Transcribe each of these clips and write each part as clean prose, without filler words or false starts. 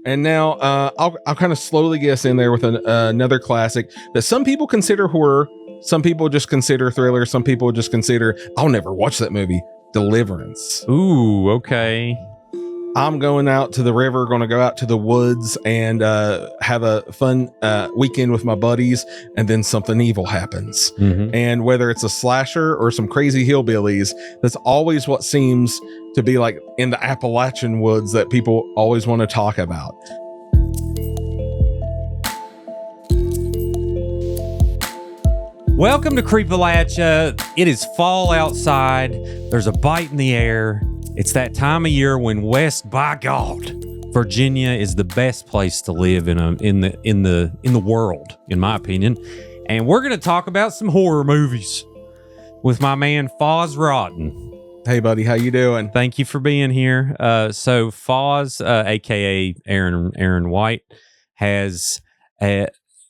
And now I'll kind of slowly get us in there with another classic that some people consider horror, some people just consider thriller, some people just consider, I'll never watch that movie, Deliverance. Ooh, okay. I'm going out to the river, going to go out to the woods and have a fun weekend with my buddies, and then something evil happens. Mm-hmm. And whether it's a slasher or some crazy hillbillies, that's always what seems to be like in the Appalachian woods that people always want to talk about. Welcome to Creepalachia. It is fall outside. There's a bite in the air. It's that time of year when West, by God, Virginia is the best place to live in the world, in my opinion. And we're going to talk about some horror movies with my man Foz Rotten. Hey, buddy, how you doing? Thank you for being here. So Foz, aka Aaron White, has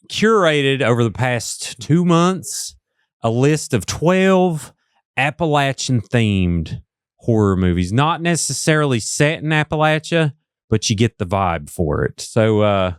curated over the past 2 months a list of 12 Appalachian themed horror movies, not necessarily set in Appalachia, but you get the vibe for it. So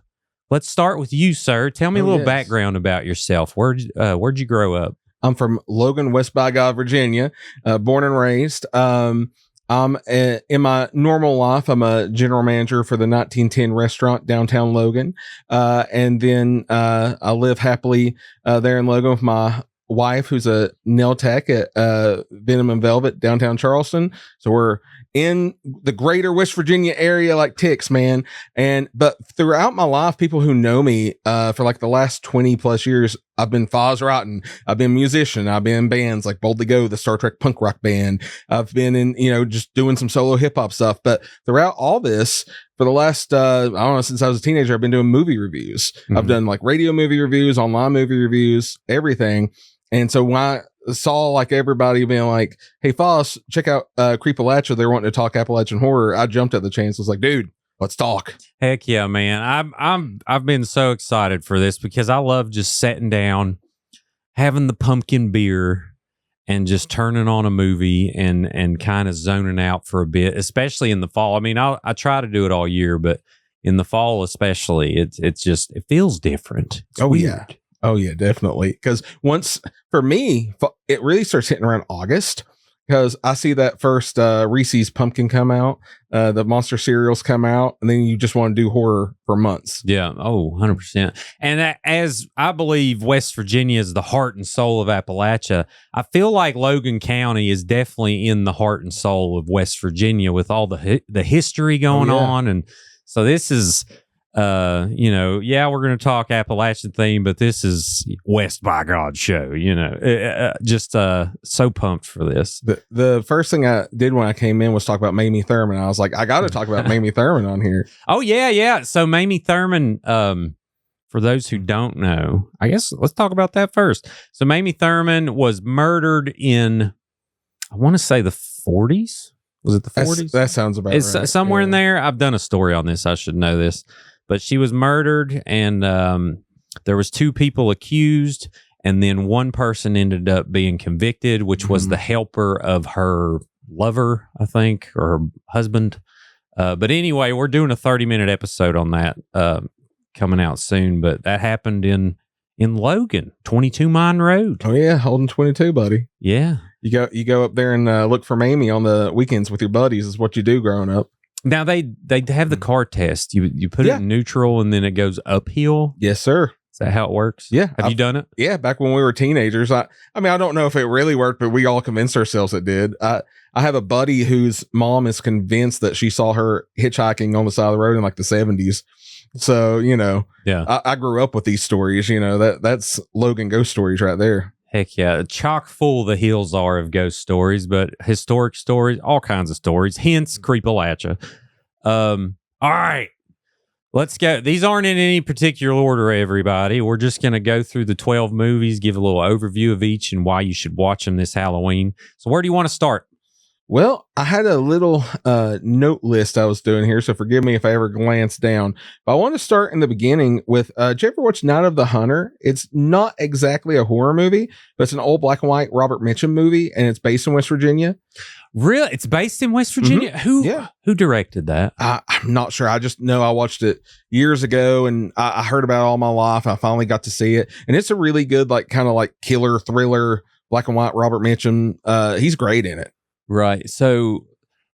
let's start with you, sir. Tell me a little background about yourself. Where'd you grow up? I'm from Logan, West by God, Virginia, born and raised. In my normal life, I'm a general manager for the 1910 restaurant downtown Logan. And then I live happily there in Logan with my wife, who's a nail tech at Venom and Velvet downtown Charleston. So we're in the greater West Virginia area like ticks, man. But throughout my life, people who know me for like the last 20 plus years, I've been Foz Rotten. I've been a musician. I've been in bands like Boldly Go, the Star Trek punk rock band. I've been in, just doing some solo hip hop stuff. But throughout all this, for the last, I don't know, since I was a teenager, I've been doing movie reviews. Mm-hmm. I've done like radio movie reviews, online movie reviews, everything. And so when I saw like everybody being like, hey, Foz, check out Creepalachia, they're wanting to talk Appalachian horror, I jumped at the chance. I was like, dude, let's talk. Heck yeah, man. I've been so excited for this because I love just sitting down, having the pumpkin beer, and just turning on a movie and kind of zoning out for a bit, especially in the fall. I mean, I try to do it all year, but in the fall especially, it feels different. It's weird. Yeah. Oh, yeah, definitely. Because for me, it really starts hitting around August because I see that first Reese's pumpkin come out, the monster cereals come out, and then you just want to do horror for months. Yeah. Oh, 100%. And as I believe West Virginia is the heart and soul of Appalachia, I feel like Logan County is definitely in the heart and soul of West Virginia with all the history going on. And so this is... we're going to talk Appalachian theme, but this is West by God show, just so pumped for this. The first thing I did when I came in was talk about Mamie Thurman. I was like, I got to talk about Mamie Thurman on here. Oh, yeah. So Mamie Thurman, for those who don't know, I guess let's talk about that first. So Mamie Thurman was murdered in, I want to say the 40s. Was it the 40s? That sounds about right. It's somewhere in there. I've done a story on this. I should know this. But she was murdered, and there was 2 people accused, and then one person ended up being convicted, which was the helper of her lover, I think, or her husband. But anyway, we're doing a 30-minute episode on that coming out soon. But that happened in Logan, 22 Mine Road. Oh yeah, holding 22, buddy. Yeah, you go up there and look for Mamie on the weekends with your buddies. Is what you do growing up. Now they have the car test. You put it in neutral and then it goes uphill. Yes, sir. Is that how it works? Yeah. Have you done it? Yeah, back when we were teenagers. I mean, I don't know if it really worked, but we all convinced ourselves it did. I have a buddy whose mom is convinced that she saw her hitchhiking on the side of the road in like the 70s. So, I grew up with these stories, that's Logan ghost stories right there. Heck yeah. Chock full the hills are of ghost stories, but historic stories, all kinds of stories, hence Creepalachia. All right, let's go. These aren't in any particular order, everybody. We're just going to go through the 12 movies, give a little overview of each and why you should watch them this Halloween. So where do you want to start? Well, I had a little note list I was doing here, so forgive me if I ever glance down. But I want to start in the beginning with, did you ever watch Night of the Hunter? It's not exactly a horror movie, but it's an old black and white Robert Mitchum movie, and it's based in West Virginia. Really? It's based in West Virginia? Who directed that? I'm not sure. I just know I watched it years ago, and I heard about it all my life. I finally got to see it, and it's a really good, like, kind of like killer thriller, black and white Robert Mitchum. He's great in it. Right. So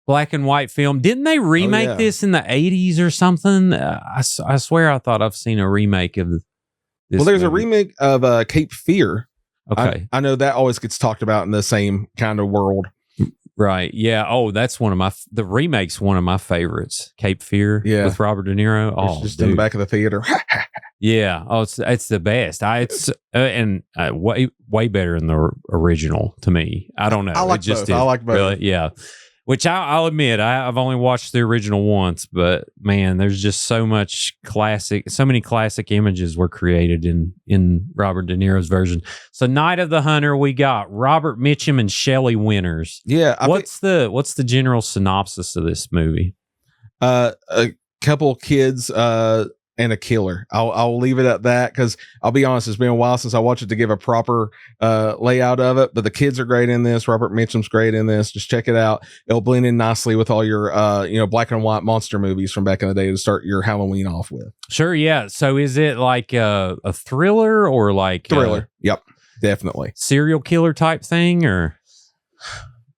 black and white film. Didn't they remake this in the 80s or something? I swear I thought I've seen a remake of this. Well, there's a remake of Cape Fear. Okay. I know that always gets talked about in the same kind of world. Right. Yeah. Oh, that's the remake's one of my favorites. Cape Fear with Robert De Niro. Oh, just in the back of the theater. Yeah. Oh, it's the best. It's way better than the original to me. I don't know. I like both. I like both. Really, yeah. Which I'll admit, I've only watched the original once, but man, there's just so many classic images were created in Robert De Niro's version. So Night of the Hunter, we got Robert Mitchum and Shelley Winters. Yeah. What's the general synopsis of this movie? A couple kids, and a killer. I'll leave it at that, because I'll be honest, it's been a while since I watched it to give a proper layout of it. But the kids are great in this. Robert Mitchum's great in this. Just check it out. It'll blend in nicely with all your black and white monster movies from back in the day to start your Halloween off with. Sure, yeah. So is it like a thriller or like thriller? Yep, definitely. Serial killer type thing, or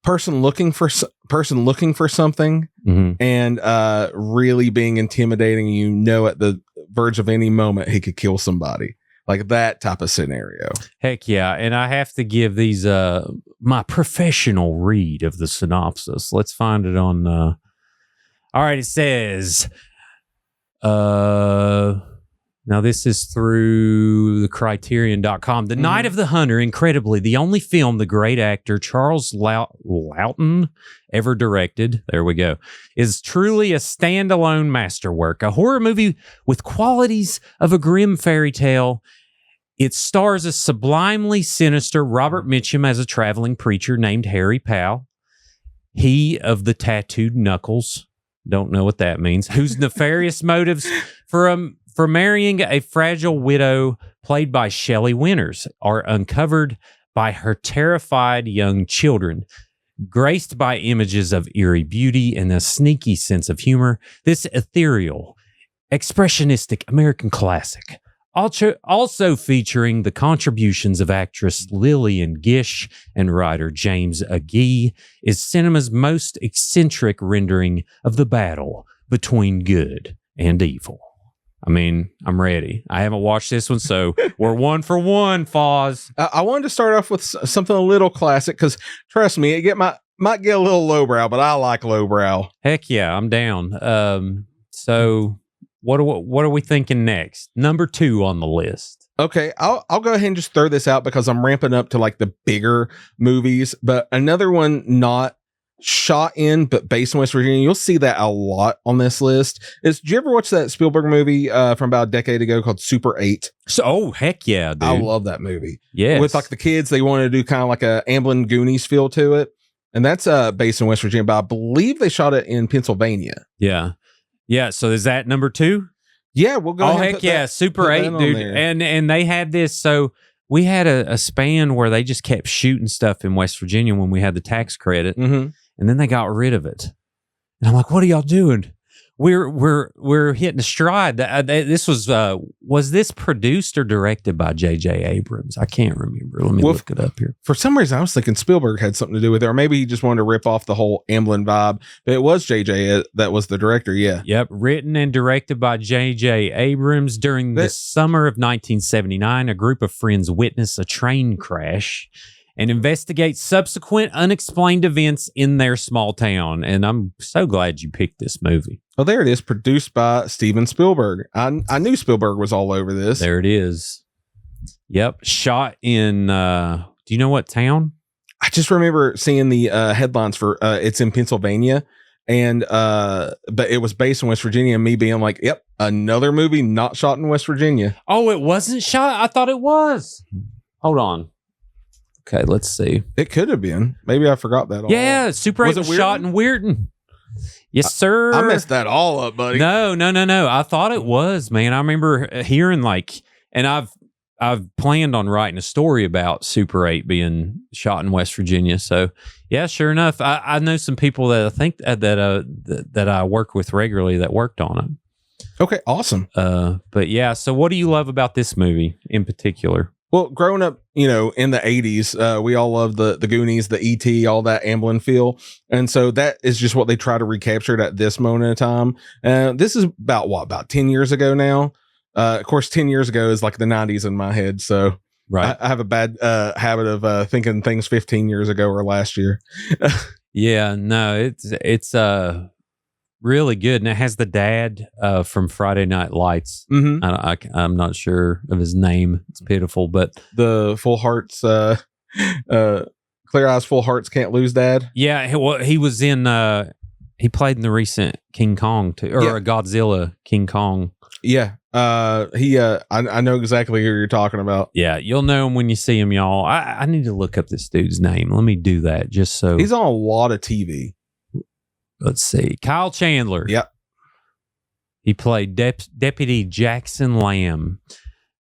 person looking for something, and really being intimidating. At the verge of any moment he could kill somebody, like that type of scenario. Heck yeah. And I have to give these my professional read of the synopsis. Let's find it on all right. It says now this is through the criterion.com. The Night of the Hunter, incredibly, the only film the great actor Charles Loughton ever directed, there we go, is truly a standalone masterwork, a horror movie with qualities of a grim fairy tale. It stars a sublimely sinister Robert Mitchum as a traveling preacher named Harry Powell. He of the tattooed knuckles, don't know what that means, whose nefarious motives for marrying a fragile widow played by Shelley Winters are uncovered by her terrified young children. Graced by images of eerie beauty and a sneaky sense of humor, this ethereal, expressionistic American classic, also featuring the contributions of actress Lillian Gish and writer James Agee, is cinema's most eccentric rendering of the battle between good and evil. I mean, I'm ready. I haven't watched this one, so we're 1 for 1, Foz. I wanted to start off with something a little classic, because trust me, it might get a little lowbrow, but I like lowbrow. Heck yeah, I'm down. So what are we thinking next? Number 2 on the list. Okay, I'll go ahead and just throw this out because I'm ramping up to like the bigger movies, but another one not shot in but based in West Virginia, you'll see that a lot on this list. Did you ever watch that Spielberg movie from about a decade ago called Super 8? So heck yeah, dude. I love that movie. Yeah, with like the kids, they wanted to do kind of like a Amblin Goonies feel to it, and that's based in West Virginia, but I believe they shot it in Pennsylvania. Yeah, so is that number 2? Yeah, we'll go. Oh heck yeah, Super 8, dude. And they had this, so we had a span where they just kept shooting stuff in West Virginia when we had the tax credit. And then they got rid of it. And I'm like, what are y'all doing? We're hitting a stride. This was this produced or directed by J.J. Abrams? I can't remember. Let me look it up here. For some reason, I was thinking Spielberg had something to do with it, or maybe he just wanted to rip off the whole Amblin vibe. But it was J.J. that was the director, yeah. Yep, written and directed by J.J. Abrams. During the summer of 1979, a group of friends witness a train crash and investigate subsequent unexplained events in their small town. And I'm so glad you picked this movie. Oh, there it is, produced by Steven Spielberg. I knew Spielberg was all over this. There it is. Yep, shot in, do you know what town? I just remember seeing the headlines for it's in Pennsylvania. And but it was based in West Virginia, and me being like, yep, another movie not shot in West Virginia. Oh, it wasn't shot? I thought it was. Hold on. Okay, let's see. It could have been. Maybe I forgot that. Yeah, Super 8 was shot in Weirton. Yes, sir. I messed that all up, buddy. No. I thought it was, man. I remember hearing and I've planned on writing a story about Super 8 being shot in West Virginia. So yeah, sure enough, I know some people that I think that I work with regularly that worked on it. Okay, awesome. But yeah, so what do you love about this movie in particular? Well, growing up, in the 80s, we all loved the Goonies, the E.T., all that Amblin feel. And so that is just what they try to recapture at this moment in time. This is about 10 years ago now. Of course, 10 years ago is like the 90s in my head. So right. I have a bad habit of thinking things 15 years ago or last year. Yeah, no, it's really good. And it has the dad from Friday Night Lights. Mm-hmm. I'm not sure of his name. It's pitiful, but the Full Hearts, Clear Eyes, Full Hearts Can't Lose Dad. Yeah, well, he was in. He played in the recent King Kong a Godzilla King Kong. Yeah, I know exactly who you're talking about. Yeah, you'll know him when you see him, y'all. I need to look up this dude's name. Let me do that just so. He's on a lot of TV. Let's see. Kyle Chandler. Yep. He played Deputy Jackson Lamb.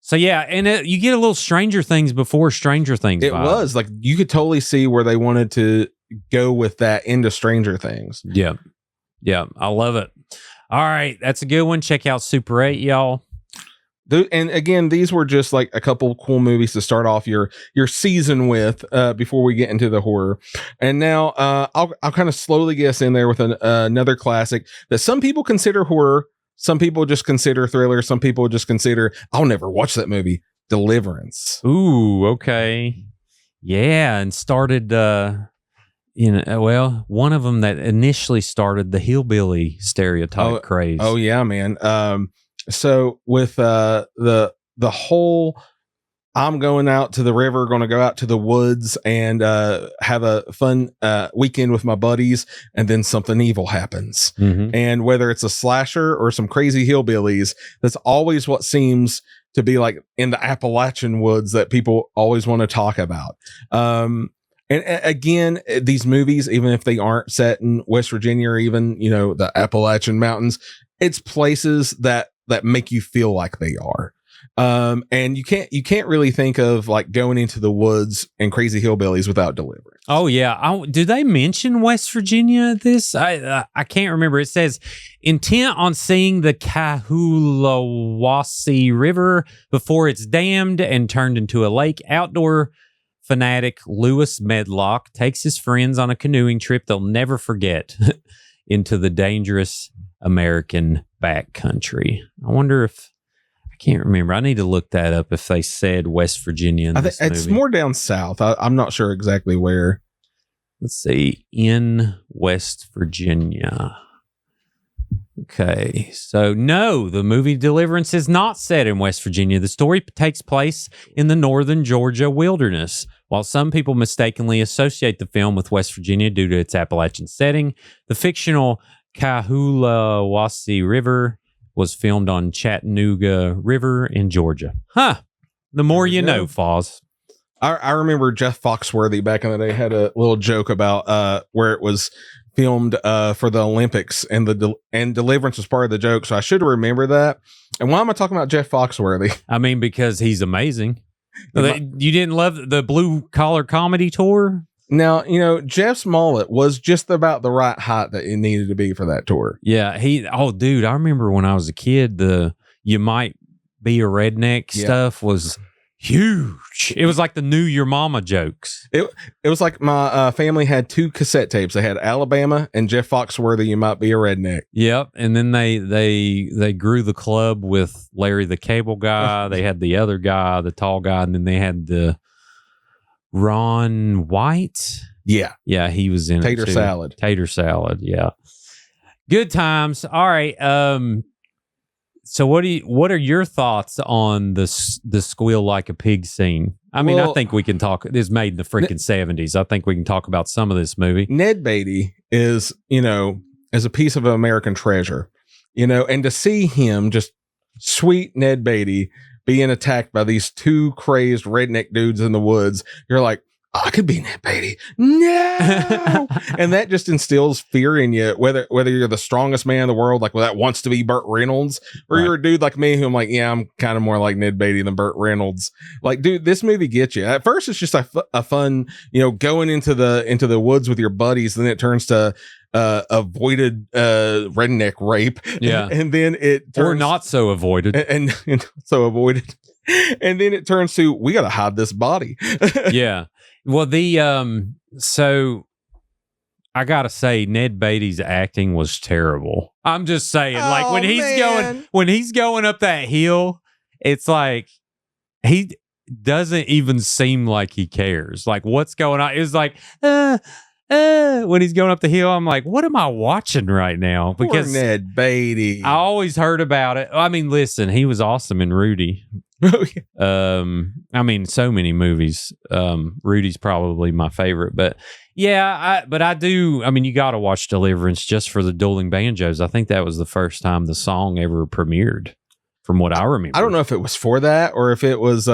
So yeah, and you get a little Stranger Things before Stranger Things. It vibe. was like you could totally see where they wanted to go with that into Stranger Things. Yeah. Yeah. I love it. All right. That's a good one. Check out Super 8, y'all. And again, these were just like a couple cool movies to start off your season with before we get into the horror. And now I'll kind of slowly get us in there with another classic that some people consider horror, some people just consider thriller, some people just consider I'll never watch that movie. Deliverance. Ooh, okay, yeah, and started one of them that initially started the hillbilly stereotype craze. Oh yeah, man. So with the whole I'm going out to the river, going to go out to the woods and have a fun weekend with my buddies, and then something evil happens. Mm-hmm. And whether it's a slasher or some crazy hillbillies, that's always what seems to be like in the Appalachian woods that people always want to talk about. And again, these movies, even if they aren't set in West Virginia or even, the Appalachian Mountains, it's places that make you feel like they are. And you can't really think of like going into the woods and crazy hillbillies without Deliverance. Oh yeah. Do they mention West Virginia? I can't remember. It says intent on seeing the Kahulawasi River before it's dammed and turned into a lake. Outdoor fanatic Lewis Medlock takes his friends on a canoeing trip they'll never forget into the dangerous American backcountry. I wonder if I can't remember. I need to look that up if they said West Virginia in this movie. It's more down south. I'm not sure exactly where. Let's see. In West Virginia. Okay. So no, the movie Deliverance is not set in West Virginia. The story takes place in the northern Georgia wilderness. While some people mistakenly associate the film with West Virginia due to its Appalachian setting, the fictional Kahulawasi River was filmed on Chattanooga River in Georgia. Huh. The more you know, Foz. I remember Jeff Foxworthy back in the day had a little joke about where it was filmed for the Olympics, and Deliverance was part of the joke. So I should remember that. And why am I talking about Jeff Foxworthy? I mean, because he's amazing. You didn't love the Blue Collar Comedy Tour? Now, Jeff's mullet was just about the right height that it needed to be for that tour. Yeah. Dude, I remember when I was a kid, you might be a redneck stuff was huge. It was like the New Your Mama jokes. It was like my family had two cassette tapes. They had Alabama and Jeff Foxworthy, You Might Be a Redneck. Yep. And then they grew the club with Larry the Cable Guy. They had the other guy, the tall guy, and then they had the Ron White. Yeah. Yeah, he was in Tater Salad. Tater Salad, yeah. Good times. All right. So what are your thoughts on the squeal like a pig scene? I mean, I think we can talk. It's made in the freaking 70s. I think we can talk about some of this movie. Ned Beatty is a piece of American treasure, and to see him, just sweet Ned Beatty, being attacked by these two crazed redneck dudes in the woods, you're like, I could be Ned Beatty. No. And that just instills fear in you, whether you're the strongest man in the world, like that wants to be Burt Reynolds, or you're a dude like me who I'm like, yeah, I'm kind of more like Ned Beatty than Burt Reynolds. Like, dude, this movie gets you. At first, it's just a fun, going into the woods with your buddies. Then it turns to avoided redneck rape. Yeah. And then it turns, or not so avoided. And so avoided. And then it turns to, we got to hide this body. Yeah. Well, so I gotta say, Ned Beatty's acting was terrible. I'm just saying, like when he's going up that hill, it's like he doesn't even seem like he cares. Like what's going on? It's like, when he's going up the hill, I'm like, what am I watching right now? Because poor Ned Beatty. I always heard about it. I mean, listen, he was awesome in Rudy. I mean, so many movies. Rudy's probably my favorite, but yeah, I mean, you got to watch Deliverance just for the dueling banjos. I think that was the first time the song ever premiered, from what I remember. I don't know if it was for that or if it was,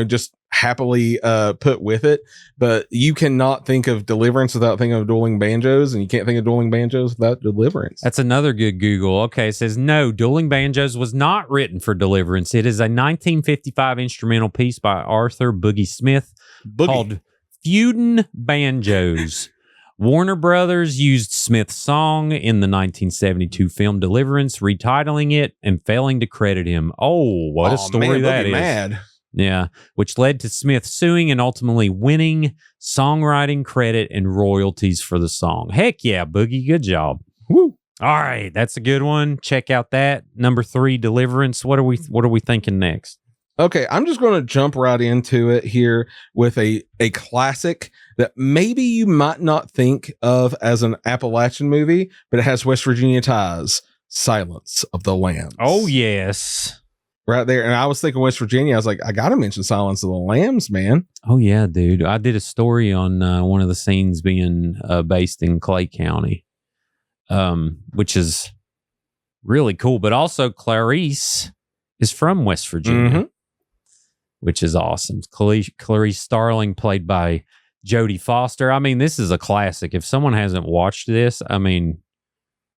just happily put with it, but you cannot think of Deliverance without thinking of dueling banjos, and you can't think of dueling banjos without Deliverance. That's another good Google. Okay, it says no, Dueling Banjos was not written for Deliverance. It is a 1955 instrumental piece by Arthur Boogie Smith called Feudin' Banjos. Warner Brothers used Smith's song in the 1972 film Deliverance, retitling it and failing to credit him. Oh, what a story man, that is. Mad. Yeah, which led to Smith suing and ultimately winning songwriting credit and royalties for the song. Heck yeah, Boogie, good job. Woo. All right, that's a good one. Check out that. Number 3, Deliverance. What are we thinking next? Okay, I'm just going to jump right into it here with a classic that maybe you might not think of as an Appalachian movie, but it has West Virginia ties. Silence of the Lambs. Oh, yes. Right there. And I was thinking West Virginia. I was like, I got to mention Silence of the Lambs, man. Oh, yeah, dude. I did a story on one of the scenes being based in Clay County, which is really cool. But also Clarice is from West Virginia, which is awesome. Clarice Starling, played by Jodie Foster. I mean, this is a classic. If someone hasn't watched this, I mean,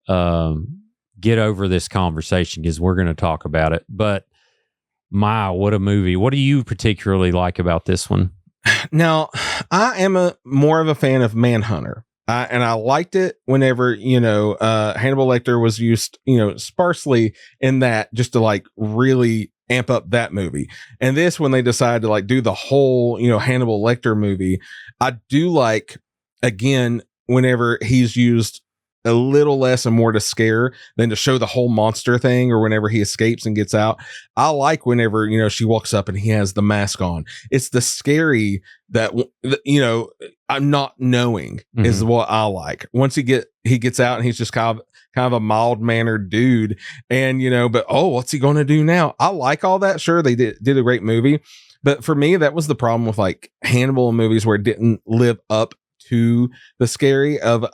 get over this conversation because we're going to talk about it. But what a movie. What do you particularly like about this one? Now, I am more of a fan of Manhunter. And I liked it whenever, Hannibal Lecter was used, sparsely in that, just to like really amp up that movie. And this, when they decided to like do the whole, Hannibal Lecter movie, I do like, again, whenever he's used a little less and more to scare than to show the whole monster thing, or whenever he escapes and gets out. I like whenever, she walks up and he has the mask on. It's the scary that, I'm not knowing is what I like. Once he gets out and he's just kind of a mild mannered dude, and, but, what's he going to do now? I like all that. Sure. They did a great movie, but for me, that was the problem with like Hannibal movies, where it didn't live up to the scary of,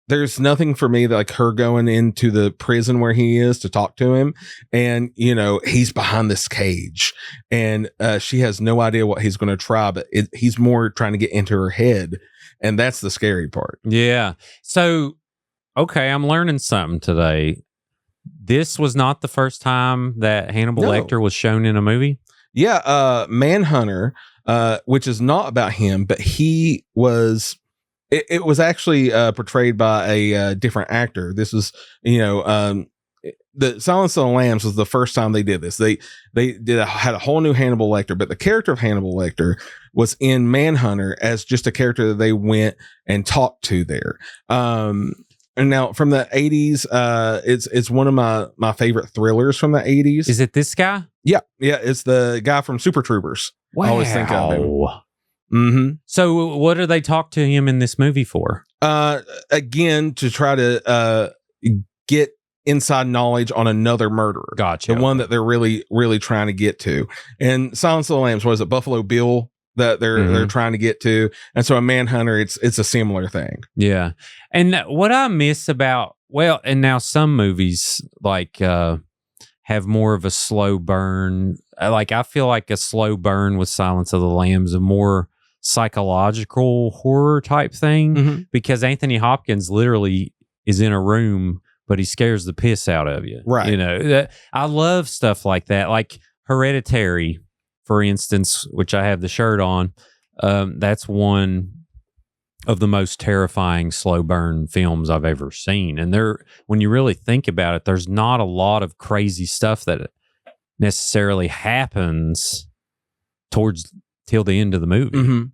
there's nothing for me that like her going into the prison where he is to talk to him, and he's behind this cage, and she has no idea what he's going to try, but he's more trying to get into her head, and that's the scary part. Yeah. So, okay, I'm learning something today. This was not the first time that Hannibal Lecter was shown in a movie. Yeah, Manhunter, which is not about him, but he was. It was actually portrayed by a different actor. This was, the Silence of the Lambs was the first time they did this. They had a whole new Hannibal Lecter, but the character of Hannibal Lecter was in Manhunter as just a character that they went and talked to there. And now from the 80s, it's one of my favorite thrillers from the 80s. Is it this guy? Yeah, it's the guy from Super Troopers. Wow. I always think of him. So what do they talk to him in this movie for? Again, to try to get inside knowledge on another murderer. Gotcha. The one that they're really, really trying to get to. And Silence of the Lambs, was it Buffalo Bill that they're trying to get to? And so a Manhunter, it's a similar thing. Yeah. And what I miss about, and now some movies like have more of a slow burn. Like I feel like a slow burn with Silence of the Lambs, a more psychological horror type thing because Anthony Hopkins literally is in a room, but he scares the piss out of you. Right. You know, I love stuff like that. Like Hereditary, for instance, which I have the shirt on. That's one of the most terrifying slow burn films I've ever seen. And when you really think about it, there's not a lot of crazy stuff that necessarily happens till the end of the movie.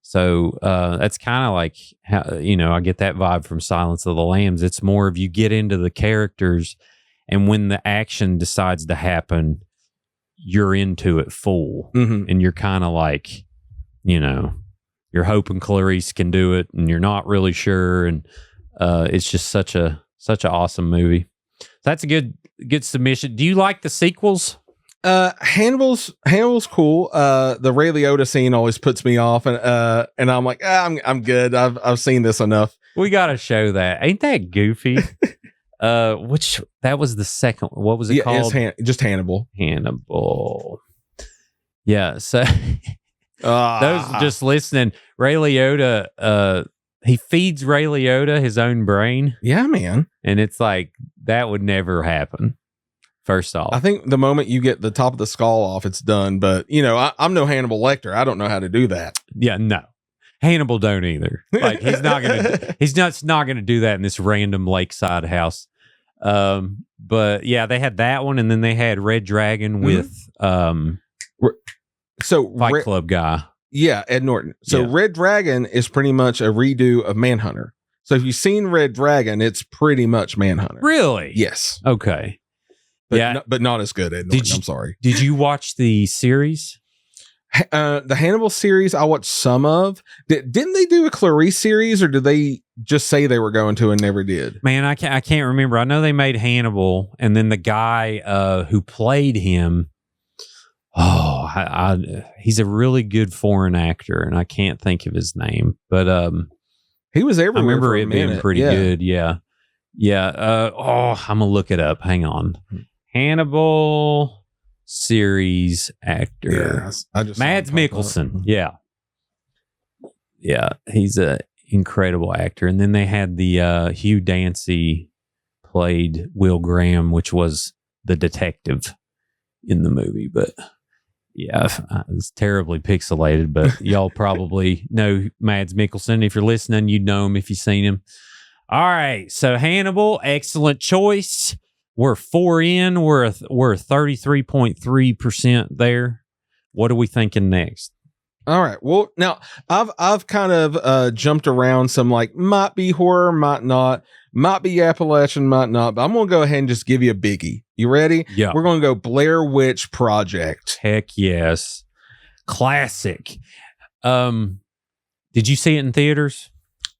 So that's kind of like how, I get that vibe from Silence of the Lambs. It's more of you get into the characters, and when the action decides to happen, you're into it full, and you're kind of like, you're hoping Clarice can do it, and you're not really sure, and it's just such an awesome movie. That's a good submission. Do you like the sequels? Hannibal's cool. The Ray Liotta scene always puts me off, and I'm like, I'm good. I've seen this enough. We gotta show that. Ain't that goofy? That was the second. What was it called? Just Hannibal. Hannibal. Yeah. So those just listening, Ray Liotta. He feeds Ray Liotta his own brain. Yeah, man. And it's like that would never happen. First off, I think the moment you get the top of the skull off, it's done. But I'm no Hannibal Lecter. I don't know how to do that. Yeah, no, Hannibal don't either. Like he's not gonna do that in this random lakeside house. But yeah, they had that one, and then they had Red Dragon with Fight Club guy. Yeah, Ed Norton. So Red Dragon is pretty much a redo of Manhunter. So if you've seen Red Dragon, it's pretty much Manhunter. Really? Yes. Okay. But not as good, Ed Norton. I'm sorry. Did you watch the series? The Hannibal series, I watched some of. Didn't they do a Clarice series, or did they just say they were going to and never did? Man, I can't remember. I know they made Hannibal, and then the guy who played him. He's a really good foreign actor, and I can't think of his name. But he was everywhere. I remember it being pretty good. Yeah. I'm gonna look it up. Hang on. Hannibal series actor. I just Mads Mikkelsen. Yeah, he's a incredible actor. And then they had the Hugh Dancy played Will Graham, which was the detective in the movie. But yeah, it's terribly pixelated. But y'all probably know Mads Mikkelsen. If you're listening, you'd know him if you've seen him. All right, so Hannibal, excellent choice. We're 4 in. We're 33.3% there. What are we thinking next? All right. Well, now I've kind of jumped around some, like, might be horror, might not, might be Appalachian, might not. But I'm gonna go ahead and just give you a biggie. You ready? Yeah. We're gonna go Blair Witch Project. Heck yes, classic. Did you see it in theaters?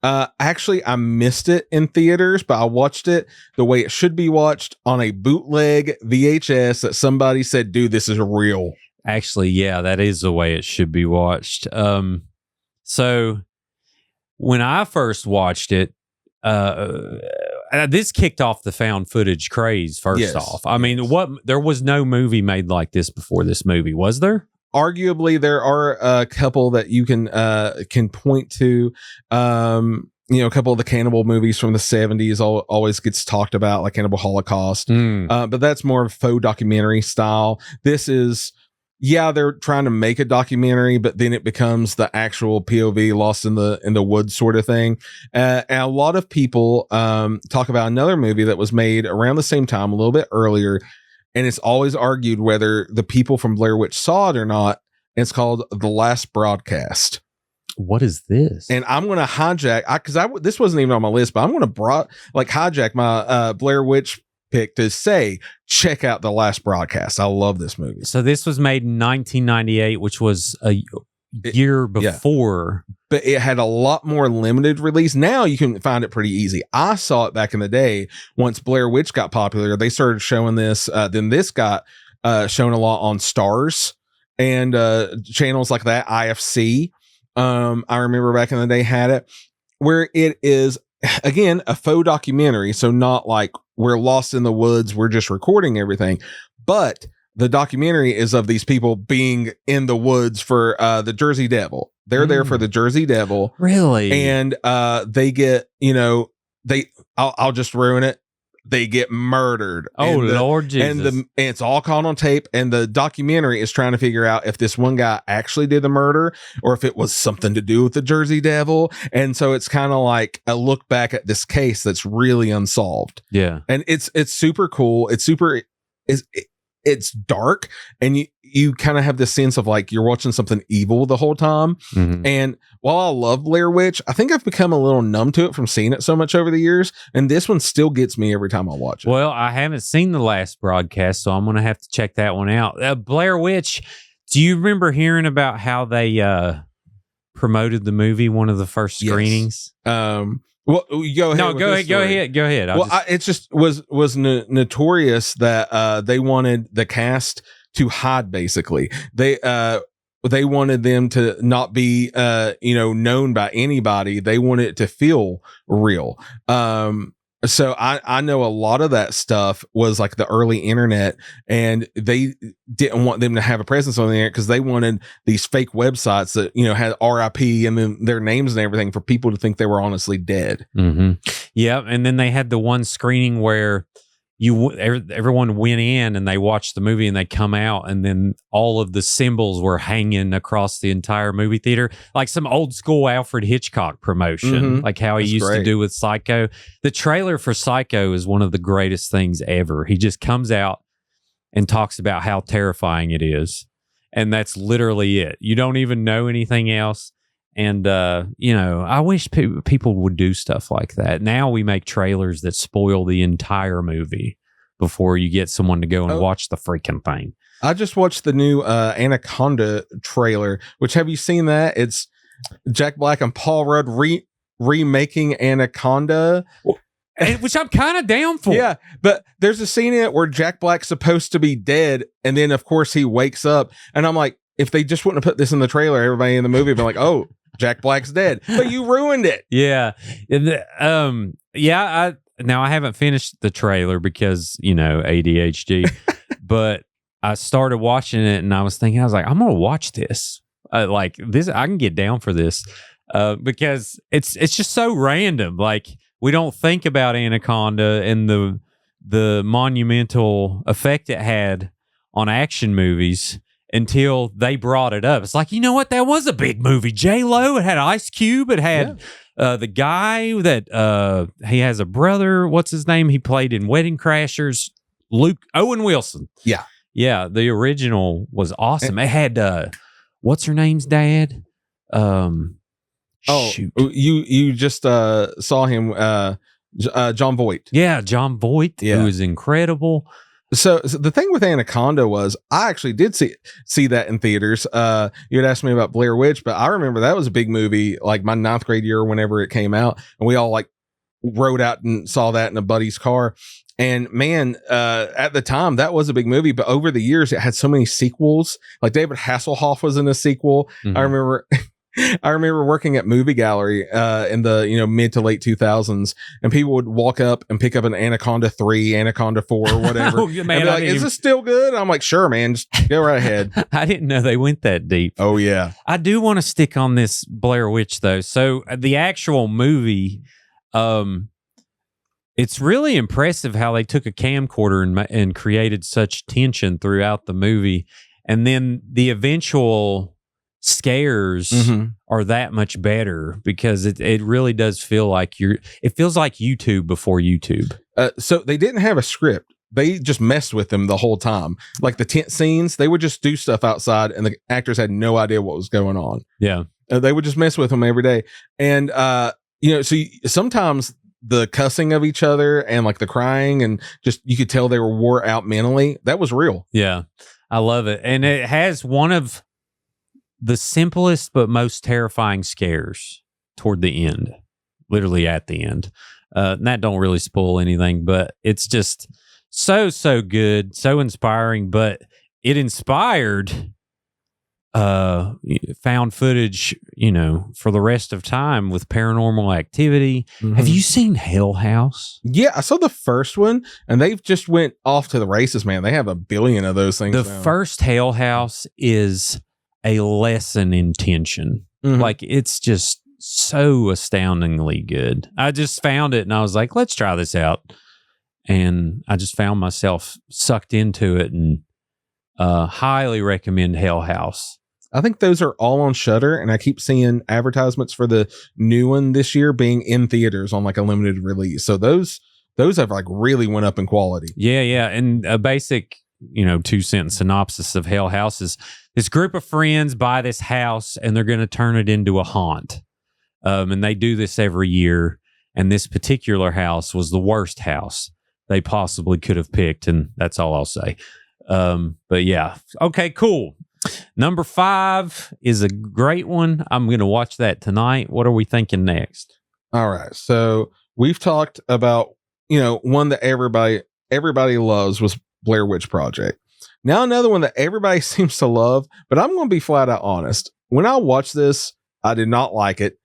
Actually, I missed it in theaters, but I watched it the way it should be watched on a bootleg VHS that somebody said, dude, this is real. Actually, yeah, that is the way it should be watched. So when I first watched it, this kicked off the found footage craze first off. I mean, there was no movie made like this before this movie, was there? Arguably, there are a couple that you can point to. A couple of the cannibal movies from the 70s always gets talked about, like Cannibal Holocaust. But that's more of faux documentary style. This is, they're trying to make a documentary, but then it becomes the actual POV, lost in the woods sort of thing. And a lot of people talk about another movie that was made around the same time, a little bit earlier. And it's always argued whether the people from Blair Witch saw it or not. It's called The Last Broadcast. What is this? And I'm going to hijack, because this wasn't even on my list, but I'm going to hijack my Blair Witch pick to say, check out The Last Broadcast. I love this movie. So this was made in 1998, which was a year before. Yeah. But it had a lot more limited release. Now you can find it pretty easy. I saw it back in the day. Once Blair Witch got popular, they started showing this. Then this got shown a lot on Stars and channels like that. IFC. I remember back in the day had it, where it is, again, a faux documentary. So not like we're lost in the woods, we're just recording everything. But the documentary is of these people being in the woods for the Jersey Devil. They're there for the Jersey Devil. Really? And they get, I'll just ruin it. They get murdered. Oh, Lord Jesus. And it's all caught on tape. And the documentary is trying to figure out if this one guy actually did the murder or if it was something to do with the Jersey Devil. And so it's kind of like a look back at this case that's really unsolved. Yeah. And it's super cool. It's dark, and you kind of have this sense of like you're watching something evil the whole time. Mm-hmm. And while I love Blair Witch, I think I've become a little numb to it from seeing it so much over the years. And this one still gets me every time I watch it. Well, I haven't seen the last broadcast, so I'm going to have to check that one out. Blair Witch, do you remember hearing about how they promoted the movie, one of the first screenings? Yes. Well, go ahead. No, go ahead. It just was notorious that they wanted the cast to hide. Basically, they wanted them to not be known by anybody. They wanted it to feel real. So I know a lot of that stuff was like the early internet, and they didn't want them to have a presence on the internet because they wanted these fake websites that, had RIP and then their names and everything for people to think they were honestly dead. Mm-hmm. Yeah. And then they had the one screening where everyone went in and they watched the movie and they come out, and then all of the symbols were hanging across the entire movie theater, like some old school Alfred Hitchcock promotion, like how he used to do with Psycho. The trailer for Psycho is one of the greatest things ever. He just comes out and talks about how terrifying it is, and that's literally it. You don't even know anything else. And, I wish people would do stuff like that. Now we make trailers that spoil the entire movie before you get someone to go and watch the freaking thing. I just watched the new Anaconda trailer, which, have you seen that? It's Jack Black and Paul Rudd remaking Anaconda. Which I'm kind of down for. Yeah, but there's a scene in it where Jack Black's supposed to be dead, and then, of course, he wakes up. And I'm like, if they just wouldn't have put this in the trailer, everybody in the movie would be like, oh, Jack Black's dead. But you ruined it. Yeah. Now I haven't finished the trailer because, ADHD, but I started watching it and I was thinking, I'm going to watch this. I can get down for this because it's just so random. Like, we don't think about Anaconda and the monumental effect it had on action movies until they brought it up. It's like, you know what? That was a big movie. J-Lo, it had Ice Cube. It had the guy that he has a brother. What's his name? He played in Wedding Crashers. Owen Wilson. Yeah. Yeah. The original was awesome. It had, what's her name's dad? Shoot. You just saw him, John Voight. Yeah. John Voight, who is incredible. So the thing with Anaconda was I actually did see that in theaters. You had asked me about Blair Witch, but I remember that was a big movie, like my 9th grade year, whenever it came out, and we all like rode out and saw that in a buddy's car. And man, at the time that was a big movie, but over the years it had so many sequels. Like David Hasselhoff was in a sequel. Mm-hmm. I remember working at Movie Gallery in the mid to late 2000s, and people would walk up and pick up an Anaconda 3, Anaconda 4, or whatever. Man, and be like, is this still good? I'm like, sure, man, just go right ahead. I didn't know they went that deep. Oh yeah. I do want to stick on this Blair Witch though. So the actual movie, it's really impressive how they took a camcorder and created such tension throughout the movie, and then the eventual scares are that much better because it really does feel like it feels like YouTube before YouTube. So they didn't have a script. They just messed with them the whole time. Like the tent scenes, they would just do stuff outside and the actors had no idea what was going on. Yeah. They would just mess with them every day. And, sometimes the cussing of each other and like the crying and just, you could tell they were wore out mentally. That was real. Yeah. I love it. And it has one of the simplest but most terrifying scares toward the end, literally at the end. And that don't really spoil anything, but it's just so good, so inspiring. But it inspired found footage, for the rest of time with Paranormal Activity. Mm-hmm. Have you seen Hell House? Yeah, I saw the first one, and they've just went off to the races, man. They have a billion of those things. The first Hell House is a lesson in tension. Mm-hmm. Like, it's just so astoundingly good. I just found it, and I was like, let's try this out. And I just found myself sucked into it, and highly recommend Hell House. I think those are all on Shudder, and I keep seeing advertisements for the new one this year being in theaters on like a limited release. So those have like really went up in quality. Yeah. And a basic, 2-sentence synopsis of Hell House is this group of friends buy this house and they're going to turn it into a haunt. And they do this every year. And this particular house was the worst house they possibly could have picked. And that's all I'll say. But yeah. Okay, cool. Number 5 is a great one. I'm going to watch that tonight. What are we thinking next? All right. So we've talked about, one that everybody loves was Blair Witch Project. Now another one that everybody seems to love, but I'm going to be flat out honest. When I watched this, I did not like it.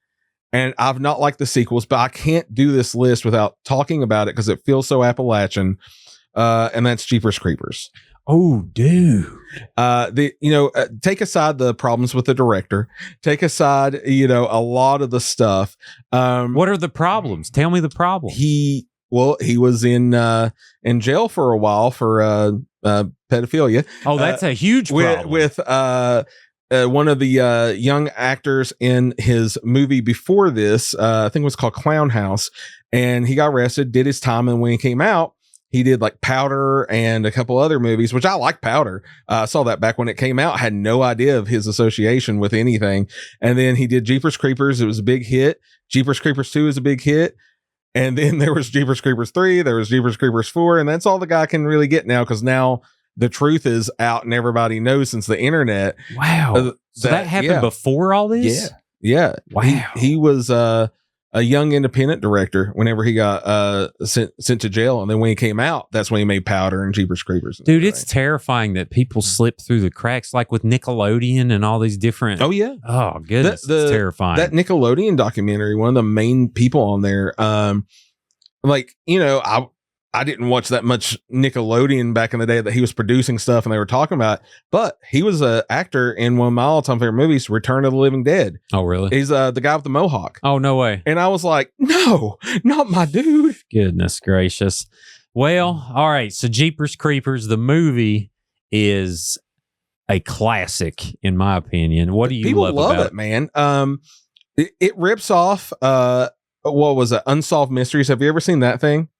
And I've not liked the sequels, but I can't do this list without talking about it because it feels so Appalachian. And that's Jeepers Creepers. Oh, dude. Take aside the problems with the director, take aside, a lot of the stuff. What are the problems? Tell me the problem. He was in jail for a while for pedophilia. Oh, that's a huge problem. With one of the young actors in his movie before this, I think it was called Clown House, and he got arrested, did his time, and when he came out, he did like Powder and a couple other movies, which I like Powder. I saw that back when it came out. Had no idea of his association with anything. And then he did Jeepers Creepers. It was a big hit. Jeepers Creepers 2 is a big hit. And then there was Jeepers Creepers 3. There was Jeepers Creepers 4. And that's all the guy can really get now, because now the truth is out and everybody knows since the internet. Wow. So that happened before all this? Yeah. Wow. He was a young independent director whenever he got sent to jail, and then when he came out, that's when he made Powder and Jeepers Creepers. Dude, it's terrifying that people slip through the cracks, like with Nickelodeon and all these different. Oh yeah. Oh goodness, it's terrifying. That Nickelodeon documentary, one of the main people on there, I didn't watch that much Nickelodeon back in the day that he was producing stuff and they were talking about, but he was an actor in one of my all-time favorite movies, Return of the Living Dead. Oh, really? He's the guy with the mohawk. Oh, no way. And I was like, no, not my dude. Goodness gracious. Well, all right. So Jeepers Creepers, the movie, is a classic, in my opinion. What do you People love about it, man? It rips off, what was it? Unsolved Mysteries. Have you ever seen that thing?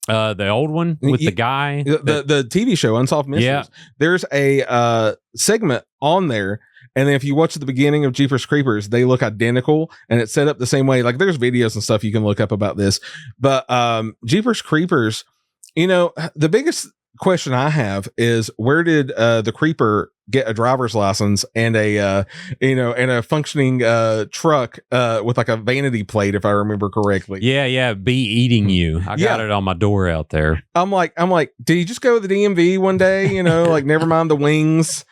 The old one with the guy, the TV show Unsolved Mysteries. Yeah. There's a segment on there, and then if you watch the beginning of Jeepers Creepers, they look identical, and it's set up the same way. Like there's videos and stuff you can look up about this, but Jeepers Creepers, the biggest question I have is, where did the creeper get a driver's license and a functioning truck with like a vanity plate, if I remember correctly? Yeah, be eating you. I got it on my door out there. I'm like, did he just go to the DMV one day? Like never mind the wings.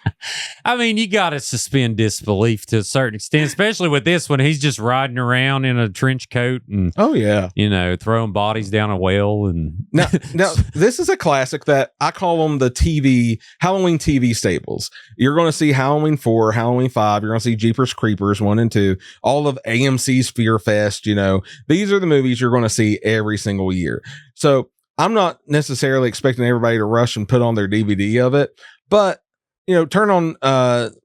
I mean, you got to suspend disbelief to a certain extent, especially with this one. He's just riding around in a trench coat and throwing bodies down a well. And now this is a classic that I call them the Halloween TV staples. You're going to see Halloween 4, Halloween 5. You're going to see Jeepers Creepers 1 and 2, all of AMC's Fear Fest. These are the movies you're going to see every single year. So I'm not necessarily expecting everybody to rush and put on their DVD of it, but turn on,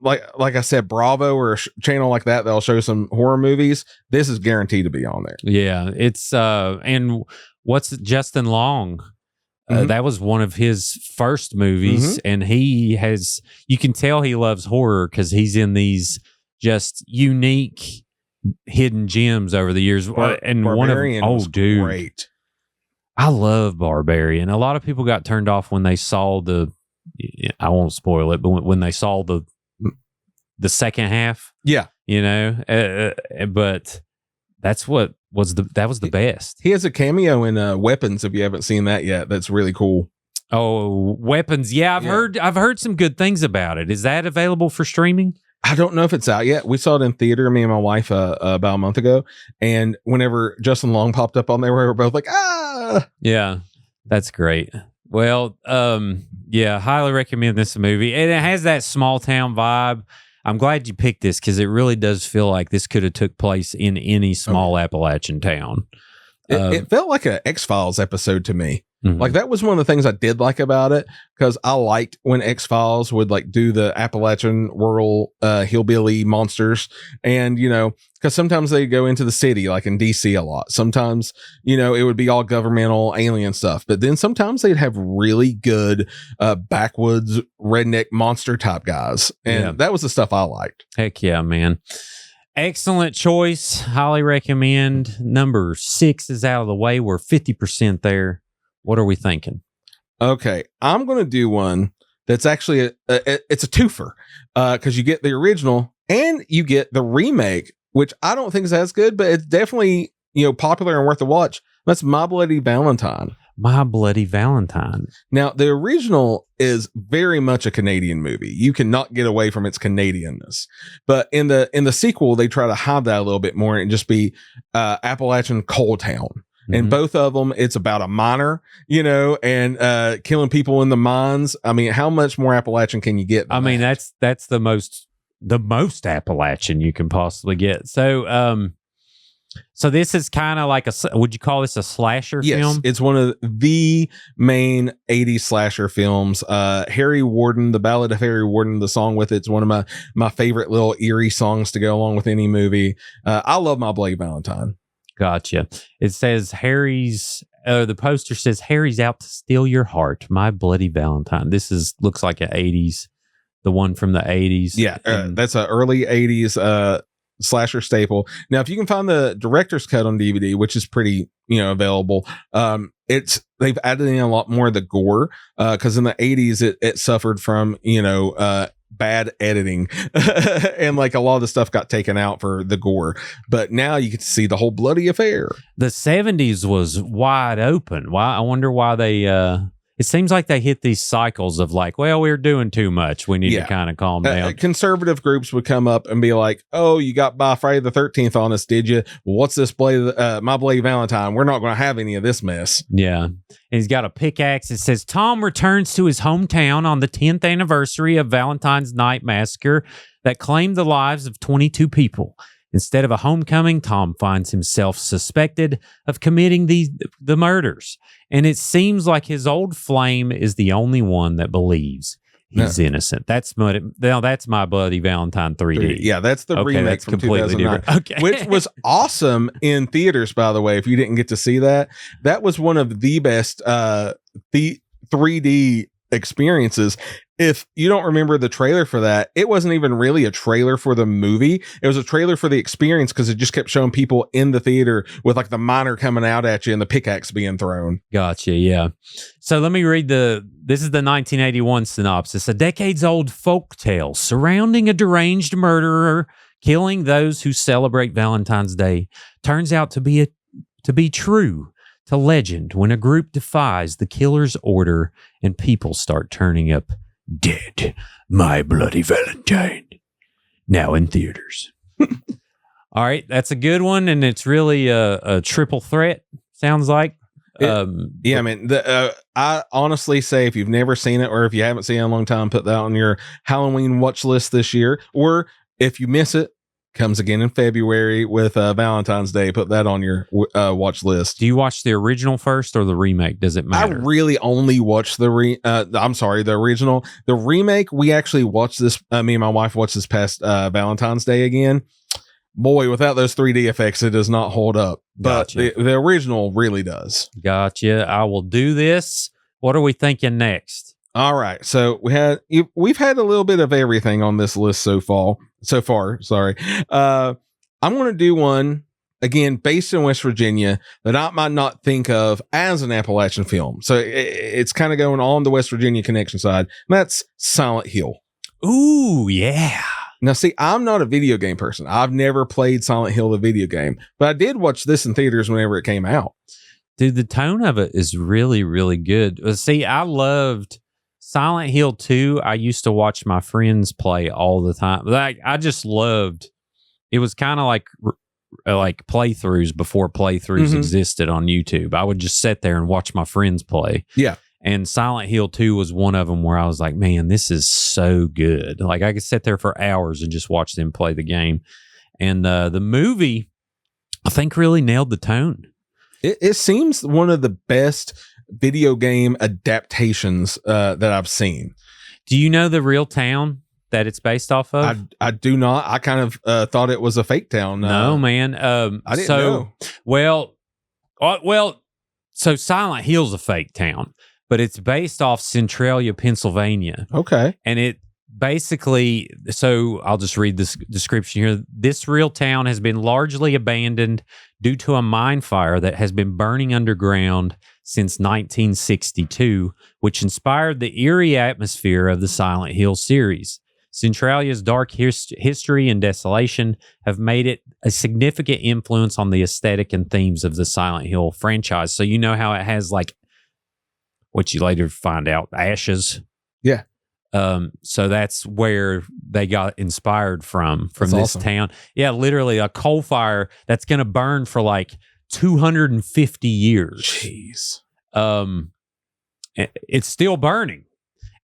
like I said, Bravo or a channel like that. They'll show some horror movies. This is guaranteed to be on there. Yeah. It's, and what's Justin Long? That was one of his first movies, and you can tell he loves horror because he's in these just unique hidden gems over the years. And one of them, great. I love Barbarian. A lot of people got turned off when they saw I won't spoil it, but when they saw the second half, but that's what was the best. He has a cameo in Weapons, if you haven't seen that yet. That's really cool. Oh, Weapons. Yeah, I've heard some good things about it. Is that available for streaming? I don't know if it's out yet. We saw it in theater, me and my wife, about a month ago. And whenever Justin Long popped up on there, we were both like, ah. Yeah, that's great. Well, yeah, highly recommend this movie. And it has that small town vibe. I'm glad you picked this because it really does feel like this could have took place in any small Appalachian town. It felt like an X-Files episode to me. Mhm. Like that was one of the things I did like about it, because I liked when X-Files would like do the Appalachian rural hillbilly monsters. And, you know, because sometimes they go into the city, like in DC a lot. Sometimes, you know, it would be all governmental alien stuff. But then sometimes they'd have really good backwoods redneck monster type guys. And that was the stuff I liked. Heck yeah, man. Excellent choice. Highly recommend. Number 6 is out of the way. We're 50% there. What are we thinking? Okay, I'm going to do one that's actually it's a twofer, because you get the original and you get the remake, which I don't think is as good, but it's definitely, you know, popular and worth a watch. That's My Bloody Valentine. My Bloody Valentine. Now, the original is very much a Canadian movie. You cannot get away from its Canadianness. But in the sequel, they try to hide that a little bit more and just be Appalachian coal town. And both of them, it's about a miner, you know, and killing people in the mines. I mean, how much more Appalachian can you get? I mean, that's the most Appalachian you can possibly get. So, so this is kind of like would you call this a slasher film? It's one of the main 80s slasher films. Harry Warden, The Ballad of Harry Warden, the song with it's one of my favorite little eerie songs to go along with any movie. I love My Bloody Valentine. Gotcha. It says the poster says Harry's out to steal your heart. My Bloody Valentine. This looks like an 80s, the one from the 80s. Yeah, that's an early 80s slasher staple. Now, if you can find the director's cut on DVD, which is pretty, you know, available, they've added in a lot more of the gore, because in the 80s it suffered from, you know, bad editing and like a lot of the stuff got taken out for the gore, but now you get to see the whole bloody affair. The 70s was wide open. Why? I wonder why they it seems like they hit these cycles of like, well, we're doing too much, we need to kind of calm down. Conservative groups would come up and be like, oh, you got by Friday the 13th on us, did you? What's this My Bloody Valentine? We're not going to have any of this mess. Yeah. And he's got a pickaxe. It says Tom returns to his hometown on the 10th anniversary of Valentine's Night Massacre that claimed the lives of 22 people. Instead of a homecoming, Tom finds himself suspected of committing the murders. And it seems like his old flame is the only one that believes he's innocent. That's My Bloody Valentine 3D. Yeah, that's the remake that's from completely 2009, different. Okay. which was awesome in theaters, by the way. If you didn't get to see that, that was one of the best the 3D experiences. If you don't remember the trailer for that, it wasn't even really a trailer for the movie. It was a trailer for the experience, because it just kept showing people in the theater with like the miner coming out at you and the pickaxe being thrown. Gotcha. Yeah. So let me read this is the 1981 synopsis. A decades-old folktale surrounding a deranged murderer killing those who celebrate Valentine's Day turns out to be true to legend when a group defies the killer's order and people start turning up dead. My Bloody Valentine. Now in theaters. All right. That's a good one. And it's really a triple threat, sounds like. I mean, I honestly say if you've never seen it, or if you haven't seen it in a long time, put that on your Halloween watch list this year. Or if you miss it, comes again in February with Valentine's Day. Put that on your watch list. Do you watch the original first or the remake? Does it matter? I really only watched the original. The remake, we actually watched this. Me and my wife watched this past Valentine's Day again. Boy, without those 3D effects, it does not hold up. But Gotcha. the original really does. Gotcha. I will do this. What are we thinking next? All right, so we've had a little bit of everything on this list so far. Sorry, I'm going to do one again based in West Virginia that I might not think of as an Appalachian film. So it's kind of going on the West Virginia connection side. And that's Silent Hill. Ooh, yeah. Now, see, I'm not a video game person. I've never played Silent Hill, the video game, but I did watch this in theaters whenever it came out. Dude, the tone of it is really, really good. See, I loved Silent Hill 2, I used to watch my friends play all the time. Like, I just loved. It was kind of like playthroughs before playthroughs existed on YouTube. I would just sit there and watch my friends play. Yeah. And Silent Hill 2 was one of them where I was like, man, this is so good. Like, I could sit there for hours and just watch them play the game. And the movie, I think, really nailed the tone. It seems one of the best video game adaptations that I've seen. Do you know the real town that it's based off of? I do not. I kind of thought it was a fake town. No, man. I didn't know. Well, so Silent Hill's a fake town, but it's based off Centralia, Pennsylvania. Okay. And it basically, so I'll just read this description here. This real town has been largely abandoned due to a mine fire that has been burning underground since 1962, which inspired the eerie atmosphere of the Silent Hill series. Centralia's dark history and desolation have made it a significant influence on the aesthetic and themes of the Silent Hill franchise. So you know how it has, like, what you later find out, ashes. Yeah. So that's where they got inspired from That's this awesome. town. Yeah, literally a coal fire that's going to burn for like 250 years. Jeez. It's still burning.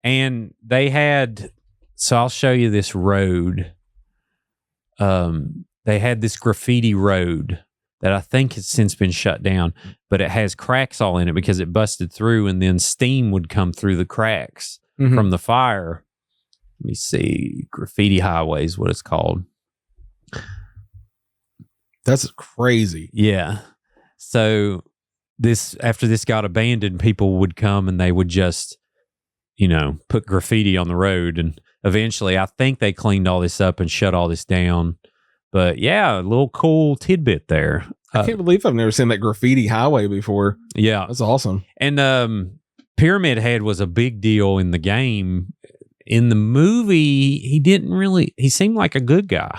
And they had, so I'll show you this road. They had this graffiti road that I think has since been shut down, but it has cracks all in it because it busted through, and then steam would come through the cracks from the fire. Let me see. Graffiti Highway is what it's called. That's crazy. Yeah. So after this got abandoned, people would come and they would just, put graffiti on the road. And eventually I think they cleaned all this up and shut all this down. But yeah, a little cool tidbit there. I can't believe I've never seen that graffiti highway before. Yeah. That's awesome. And Pyramid Head was a big deal in the game. In the movie, he seemed like a good guy.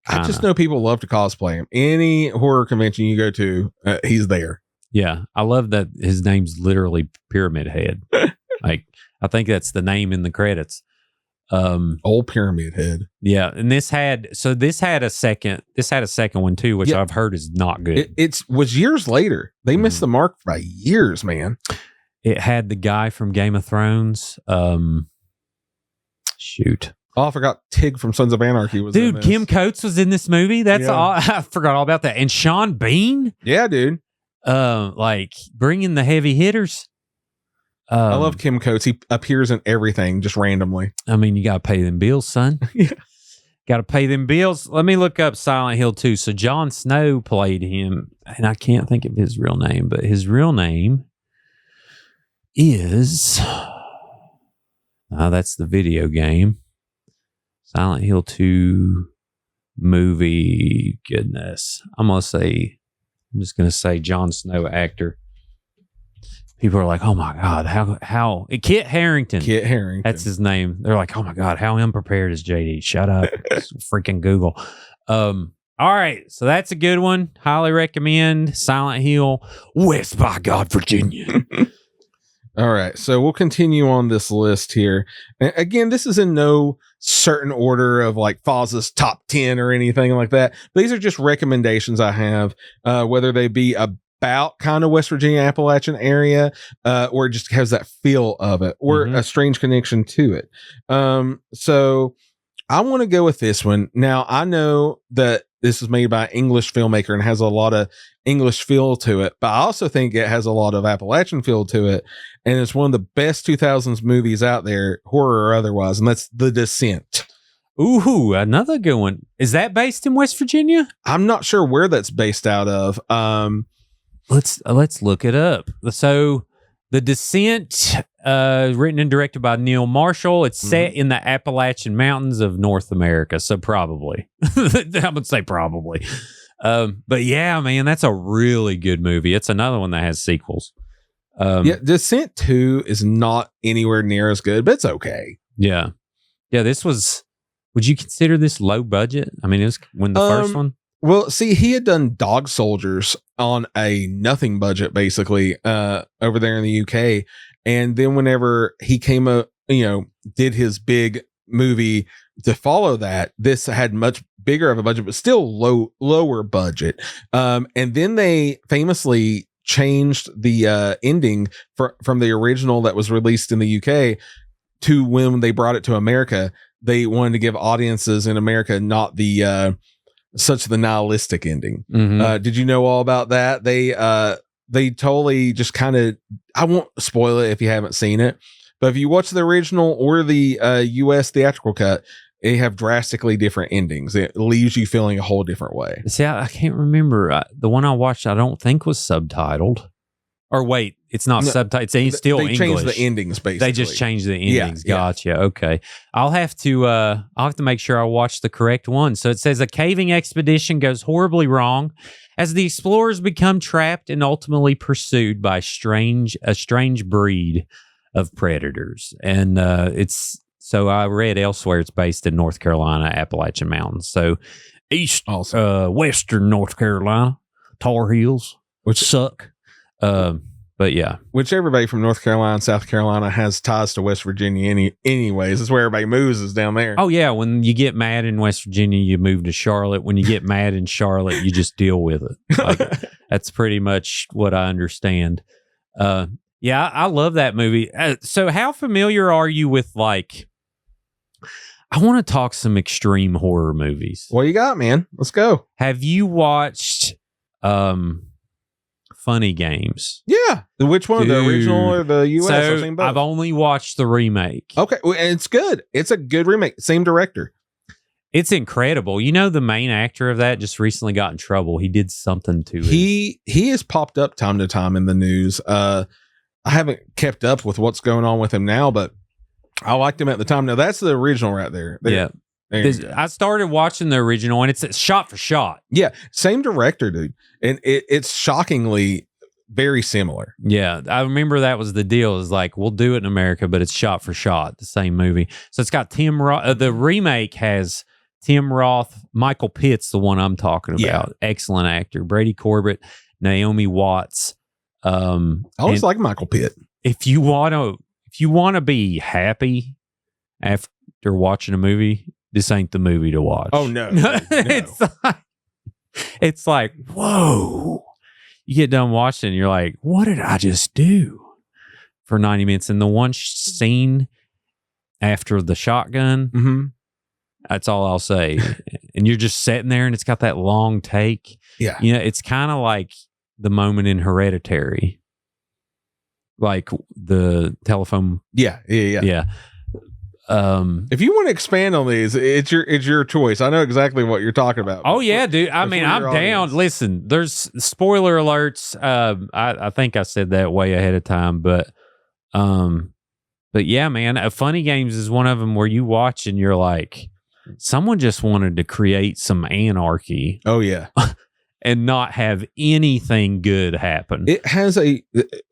I just know people love to cosplay him. Any horror convention you go to, he's there. Yeah. I love that his name's literally Pyramid Head. Like, I think that's the name in the credits. Old Pyramid Head. Yeah. And this had a second one too, which I've heard is not good. It was years later. They missed the mark by years, man. It had the guy from Game of Thrones. Shoot. Oh, I forgot Tig from Sons of Anarchy was in Dude, this. Kim Coates was in this movie. That's all. I forgot all about that. And Sean Bean. Yeah, dude. Like bringing the heavy hitters. I love Kim Coates. He appears in everything just randomly. I mean, you got to pay them bills, son. Yeah. Got to pay them bills. Let me look up Silent Hill 2. So Jon Snow played him, and I can't think of his real name, but his real name is... that's the video game. Silent Hill 2 movie. Goodness. I'm just going to say Jon Snow actor. People are like, oh my God, how Kit Harington. Kit Harington. That's his name. They're like, oh my God, how unprepared is JD? Shut up. Freaking Google. All right. So that's a good one. Highly recommend Silent Hill, West by God, Virginia. All right. So we'll continue on this list here. And again, this is in no certain order of like Foz's top 10 or anything like that. These are just recommendations I have, whether they be about kind of West Virginia, Appalachian area, or it just has that feel of it or a strange connection to it. So I want to go with this one. Now, I know that this is made by an English filmmaker and has a lot of English feel to it, but I also think it has a lot of Appalachian feel to it. And it's one of the best 2000s movies out there, horror or otherwise, and that's The Descent. Ooh, another good one. Is that based in West Virginia? I'm not sure where that's based out of. Let's look it up. So, The Descent, written and directed by Neil Marshall. It's set in the Appalachian Mountains of North America, so probably. I would say probably. But yeah, man, that's a really good movie. It's another one that has sequels. Descent 2 is not anywhere near as good, but it's okay. Yeah. Yeah, would you consider this low budget? I mean, it was the first one. Well, see, he had done Dog Soldiers on a nothing budget, basically, over there in the UK. And then whenever he came up, did his big movie to follow that, this had much bigger of a budget, but still lower budget. And then they famously changed the ending from the original that was released in the UK to when they brought it to America. They wanted to give audiences in America not the such the nihilistic ending. Did you know all about that? They totally just kind of, I won't spoil it if you haven't seen it, but if you watch the original or the US theatrical cut, they have drastically different endings. It leaves you feeling a whole different way. See, I can't remember. The one I watched, I don't think was subtitled. Or wait, it's not subtitled. It's still English. They changed the endings, basically. They just changed the endings. Yeah, gotcha. Yeah. Okay. I'll have to make sure I watch the correct one. So it says a caving expedition goes horribly wrong as the explorers become trapped and ultimately pursued by a strange breed of predators. And so I read elsewhere it's based in North Carolina, Appalachian Mountains. So western North Carolina, Tar Heels, which suck. But yeah, which everybody from North Carolina and South Carolina has ties to West Virginia anyways. It's where everybody moves, is down there. Oh yeah, when you get mad in West Virginia, you move to Charlotte. When you get mad in Charlotte, you just deal with it. Like, that's pretty much what I understand. Yeah, I love that movie. So how familiar are you with, like, I want to talk some extreme horror movies. What you got, man? Let's go. Have you watched Funny Games? Yeah. Which one? Dude. The original or the US? So I've only watched the remake. Okay. Well, and it's good. It's a good remake. Same director. It's incredible. You know, the main actor of that just recently got in trouble. He did something to it. He has popped up time to time in the news. I haven't kept up with what's going on with him now, but I liked him at the time. Now that's the original right there. Yeah. I started watching the original, and it's shot for shot. Yeah, same director, dude, and it's shockingly very similar. Yeah, I remember that was the deal. Is like, we'll do it in America, but it's shot for shot, the same movie. So it's got Tim Roth. The remake has Tim Roth, Michael Pitt's the one I'm talking about. Yeah. Excellent actor. Brady Corbett, Naomi Watts. I always like Michael Pitt. If you want to be happy after watching a movie, this ain't the movie to watch. Oh no. It's like, whoa. You get done watching and you're like, what did I just do for 90 minutes? And the one scene after the shotgun, that's all I'll say. And you're just sitting there and it's got that long take. Yeah. You know, it's kind of like the moment in Hereditary. Like the telephone. Yeah. If you want to expand on these, it's your choice. I know exactly what you're talking about. Oh yeah, dude. I mean, I'm down. Listen, there's spoiler alerts. I think I said that way ahead of time, but yeah, man. Funny Games is one of them where you watch and you're like, someone just wanted to create some anarchy. Oh yeah. And not have anything good happen. It has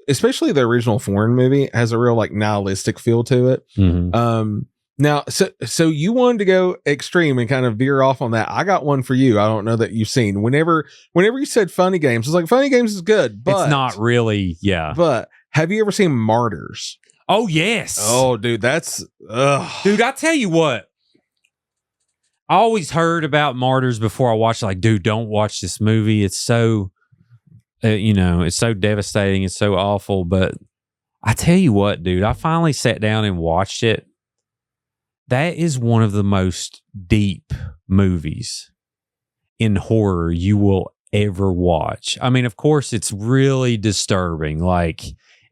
especially the original foreign movie has a real like nihilistic feel to it. Now, so you wanted to go extreme and kind of veer off on that. I got one for you. I don't know that you've seen. Whenever you said Funny Games, it's like Funny Games is good, but it's not really. Yeah. But have you ever seen Martyrs? Oh yes. Oh, dude, that's dude. I tell you what. I always heard about Martyrs before I watched it. Like, dude, don't watch this movie. It's so, it's so devastating. It's so awful. But I tell you what, dude, I finally sat down and watched it. That is one of the most deep movies in horror you will ever watch. I mean, of course, it's really disturbing. Like,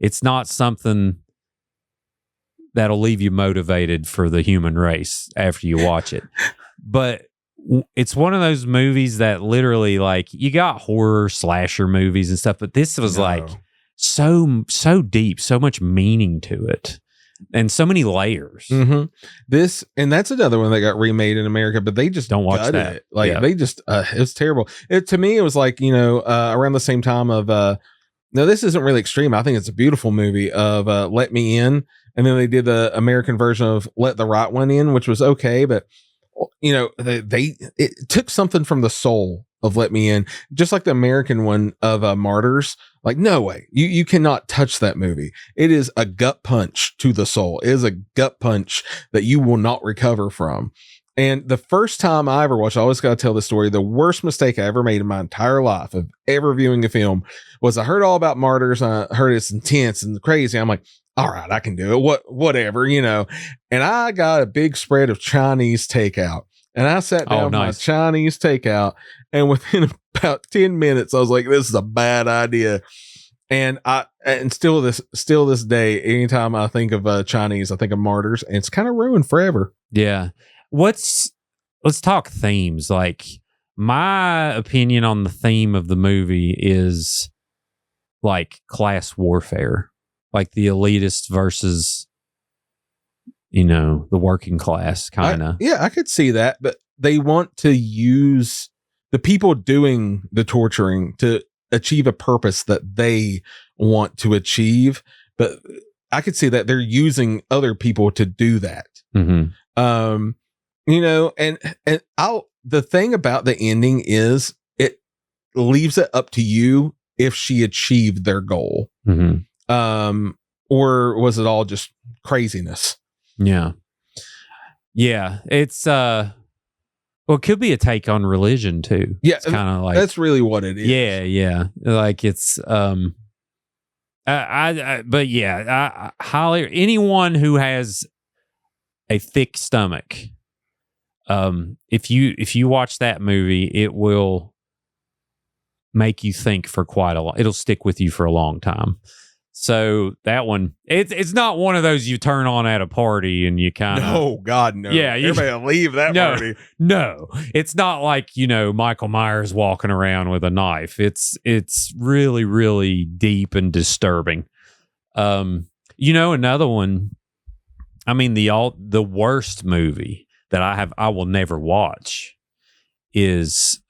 it's not something that'll leave you motivated for the human race after you watch it. But it's one of those movies that literally, like, you got horror slasher movies and stuff, but this was like so deep, so much meaning to it, and so many layers. This, and that's another one that got remade in America, but they just don't watch that. It. Like they just, it was terrible. To me, it was like, around the same time of, no, this isn't really extreme. I think it's a beautiful movie of Let Me In. And then they did the American version of Let the Right One In, which was okay, but it took something from the soul of Let Me In, just like the American one of Martyrs. Like, no way, you cannot touch that movie. It is a gut punch to the soul. It is a gut punch that you will not recover from. And the first time I ever watched, I always got to tell the story. The worst mistake I ever made in my entire life of ever viewing a film was I heard all about Martyrs. And I heard it's intense and crazy. I'm like, all right, I can do it. Whatever. And I got a big spread of Chinese takeout. And I sat down with my Chinese takeout, and within about 10 minutes, I was like, this is a bad idea. And still this day, anytime I think of Chinese, I think of Martyrs, and it's kind of ruined forever. Yeah. Let's talk themes. Like, my opinion on the theme of the movie is like class warfare, like the elitist versus the working class kind of. Yeah, I could see that, but they want to use the people doing the torturing to achieve a purpose that they want to achieve. But I could see that they're using other people to do that. Mm-hmm. The thing about the ending is it leaves it up to you if she achieved their goal. Mm-hmm. Or was it all just craziness? Yeah. It's it could be a take on religion too. Yeah, it's kind of like that's really what it is. Yeah. Like it's but I highly, anyone who has a thick stomach, if you watch that movie, it will make you think for quite a long. It'll stick with you for a long time. So that one, it's not one of those you turn on at a party and you kind of... No, God, no. Yeah, everybody will leave that party. No, it's not like, Michael Myers walking around with a knife. It's really, really deep and disturbing. Another one, I mean, the worst movie that I will never watch is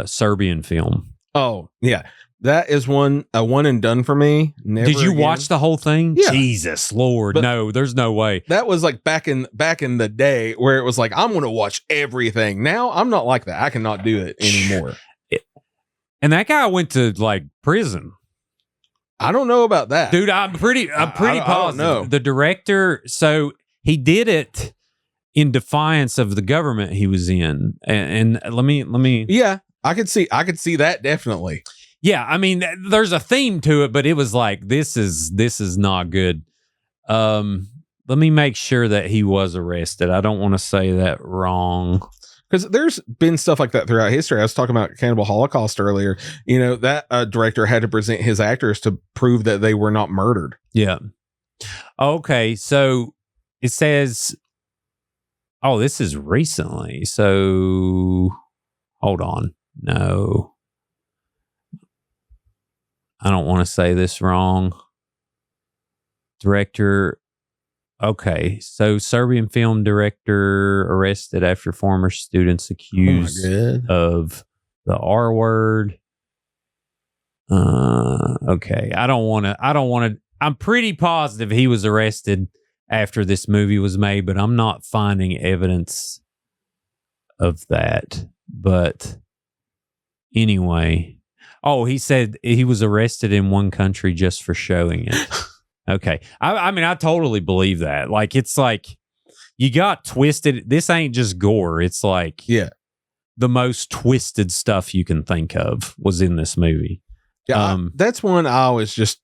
Serbian Film. Oh, yeah. That is a one and done for me. Never Did you again. watch the whole thing? Yeah. Jesus Lord, But no, there's no way. That was like back in the day where it was like, I'm going to watch everything. Now I'm not like that. I cannot do it anymore. And that guy went to like prison. I don't know about that, dude. I'm pretty positive. I don't know. The director, so he did it in defiance of the government he was in. And let me. Yeah, I could see that definitely. Yeah, I mean, there's a theme to it, but it was like, this is not good. Let me make sure that he was arrested. I don't want to say that wrong. Because there's been stuff like that throughout history. I was talking about Cannibal Holocaust earlier. That director had to present his actors to prove that they were not murdered. Yeah. Okay, so it says, oh, this is recently. So, hold on. No. I don't want to say this wrong. Director. Okay. So Serbian film director arrested after former students accused of the R word. Okay. I don't want to, I'm pretty positive he was arrested after this movie was made, but I'm not finding evidence of that. But anyway. Oh, he said he was arrested in one country just for showing it. Okay. I mean, I totally believe that. Like, it's like you got twisted. This ain't just gore. It's like the most twisted stuff you can think of was in this movie. Yeah, that's one I always just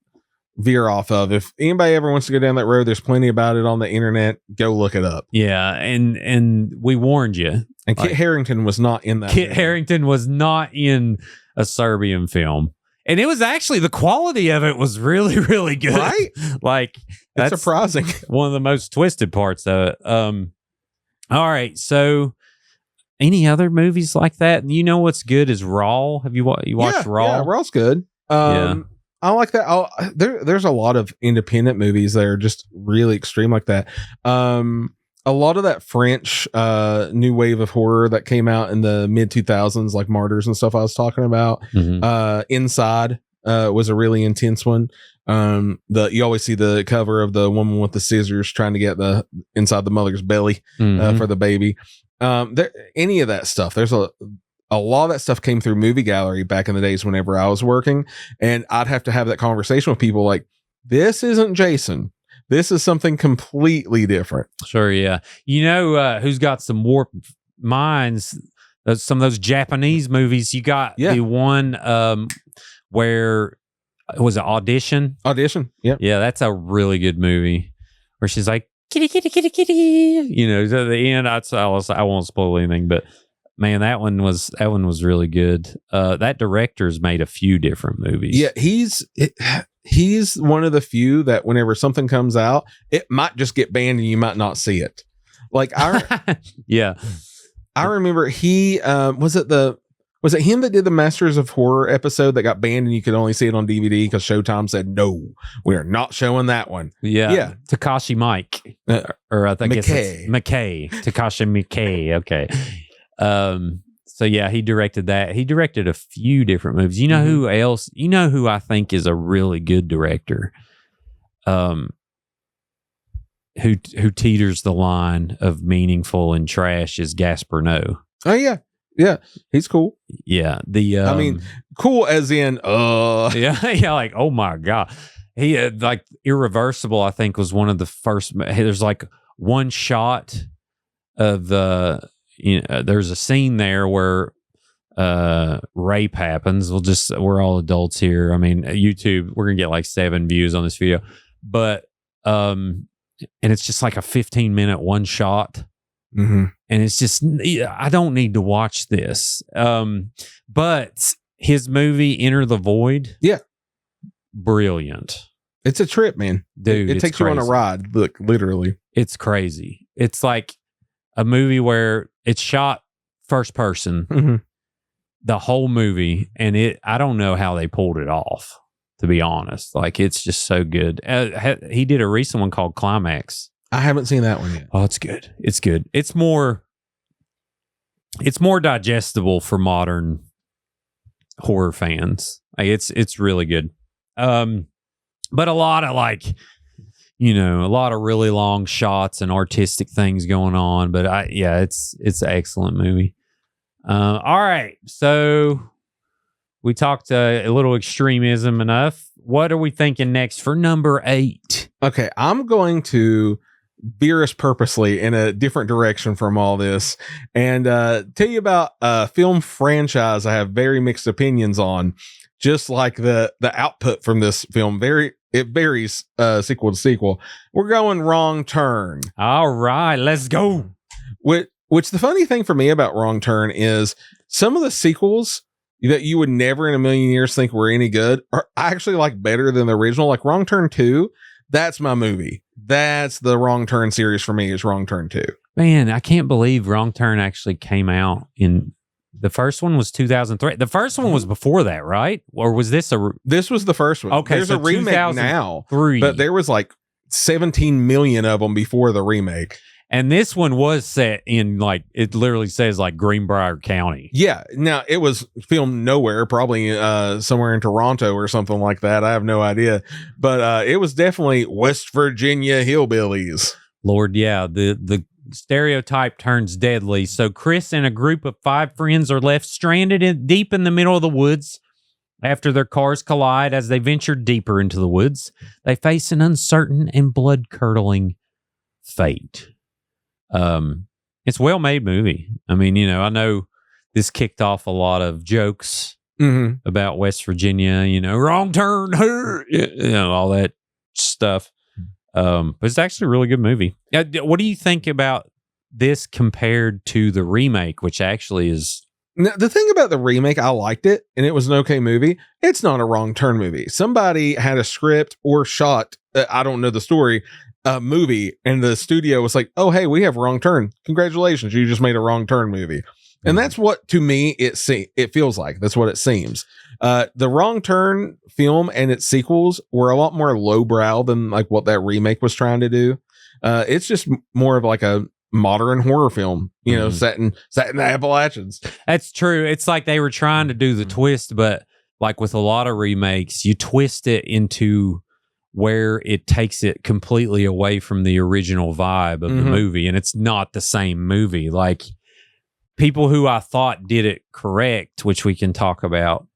veer off of. If anybody ever wants to go down that road, there's plenty about it on the internet. Go look it up. Yeah, and we warned you. And Kit Harington was not in that. Kit Harington was not in a Serbian film. And it was actually, the quality of it was really, really good. Right? Like, that's surprising. One of the most twisted parts of it. All right. So, any other movies like that? You know what's good is Raw. Have you watched Raw? Yeah, Raw's good. I like that. There's a lot of independent movies that are just really extreme like that. A lot of that French new wave of horror that came out in the mid 2000s, like Martyrs and stuff I was talking about. Mm-hmm. Inside was a really intense one. You always see the cover of the woman with the scissors trying to get the inside the mother's belly for the baby. Any of that stuff. There's a lot of that stuff came through Movie Gallery back in the days whenever I was working, and I'd have to have that conversation with people like, this isn't Jason. This is something completely different. Sure, yeah. You know who's got some warped minds? Some of those Japanese movies. You got the one where was it Audition? Audition, yeah. Yeah, that's a really good movie where she's like, kitty, kitty, kitty, kitty. You know, at the end, I won't spoil anything, but man, that one was really good. That director's made a few different movies. Yeah, he's one of the few that whenever something comes out, it might just get banned and you might not see it. Like yeah. I remember he was it him that did the Masters of Horror episode that got banned and you could only see it on DVD because Showtime said no, we are not showing that one. Yeah. Takashi Mike or I think it's McKay. Takashi McKay. Okay. So yeah, he directed that. He directed a few different movies. You know who else? You know who I think is a really good director? Who teeters the line of meaningful and trash is Gaspar Noé. Oh yeah. Yeah. He's cool. Yeah. I mean, cool as in yeah, like, oh my God. He had like Irreversible, I think, was one of the first. There's like one shot of there's a scene there where rape happens. We're all adults here. I mean, YouTube, we're gonna get like 7 views on this video, but and it's just like a 15-minute one shot. And it's just, I don't need to watch this. But his movie Enter the Void, brilliant. It's a trip, man. Dude, it takes crazy. You on a ride. Look, literally, it's crazy. It's like a movie where it's shot first person the whole movie, and I don't know how they pulled it off, to be honest. Like, it's just so good. He did a recent one called Climax. I haven't seen that one yet. Oh, it's good. It's good. It's more digestible for modern horror fans. Like, it's really good. But a lot of a lot of really long shots and artistic things going on. But it's an excellent movie. All right. So we talked a little extremism enough. What are we thinking next for number 8? Okay. I'm going to veer us purposely in a different direction from all this and tell you about a film franchise I have very mixed opinions on. Just like the output from this film, it varies sequel to sequel. We're going Wrong Turn. All right, let's go. Which the funny thing for me about Wrong Turn is some of the sequels that you would never in a million years think were any good are actually like better than the original. Like Wrong Turn 2, that's my movie. That's the Wrong Turn series for me, is Wrong Turn 2. Man, I can't believe Wrong Turn actually came out in... The first one was 2003. The first one was before that, right? Or was this This was the first one. Okay, there's so a remake now, but there was like 17 million of them before the remake. And this one was set in it literally says Greenbrier County. Yeah. Now it was filmed nowhere, probably somewhere in Toronto or something like that. I have no idea, but it was definitely West Virginia hillbillies. Lord, yeah. The stereotype turns deadly. So Chris and a group of 5 friends are left stranded deep in the middle of the woods after their cars collide. As they venture deeper into the woods, they face an uncertain and blood-curdling fate. It's a well-made movie. I mean, I know this kicked off a lot of jokes about West Virginia, wrong turn, all that stuff. But it's actually a really good movie. What do you think about this compared to the remake, which actually is... Now, the thing about the remake, I liked it, and it was an okay movie. It's not a Wrong Turn movie. Somebody had a script or shot, I don't know the story, a movie, and the studio was like, oh, hey, we have Wrong Turn. Congratulations, you just made a Wrong Turn movie. And that's what, to me, it feels like. That's what it seems. The Wrong Turn film and its sequels were a lot more lowbrow than like what that remake was trying to do. It's just more of like a modern horror film, set in the Appalachians. That's true. It's like they were trying to do the twist, but like with a lot of remakes, you twist it into where it takes it completely away from the original vibe of the movie, and it's not the same movie. Like people who I thought did it correct, which we can talk about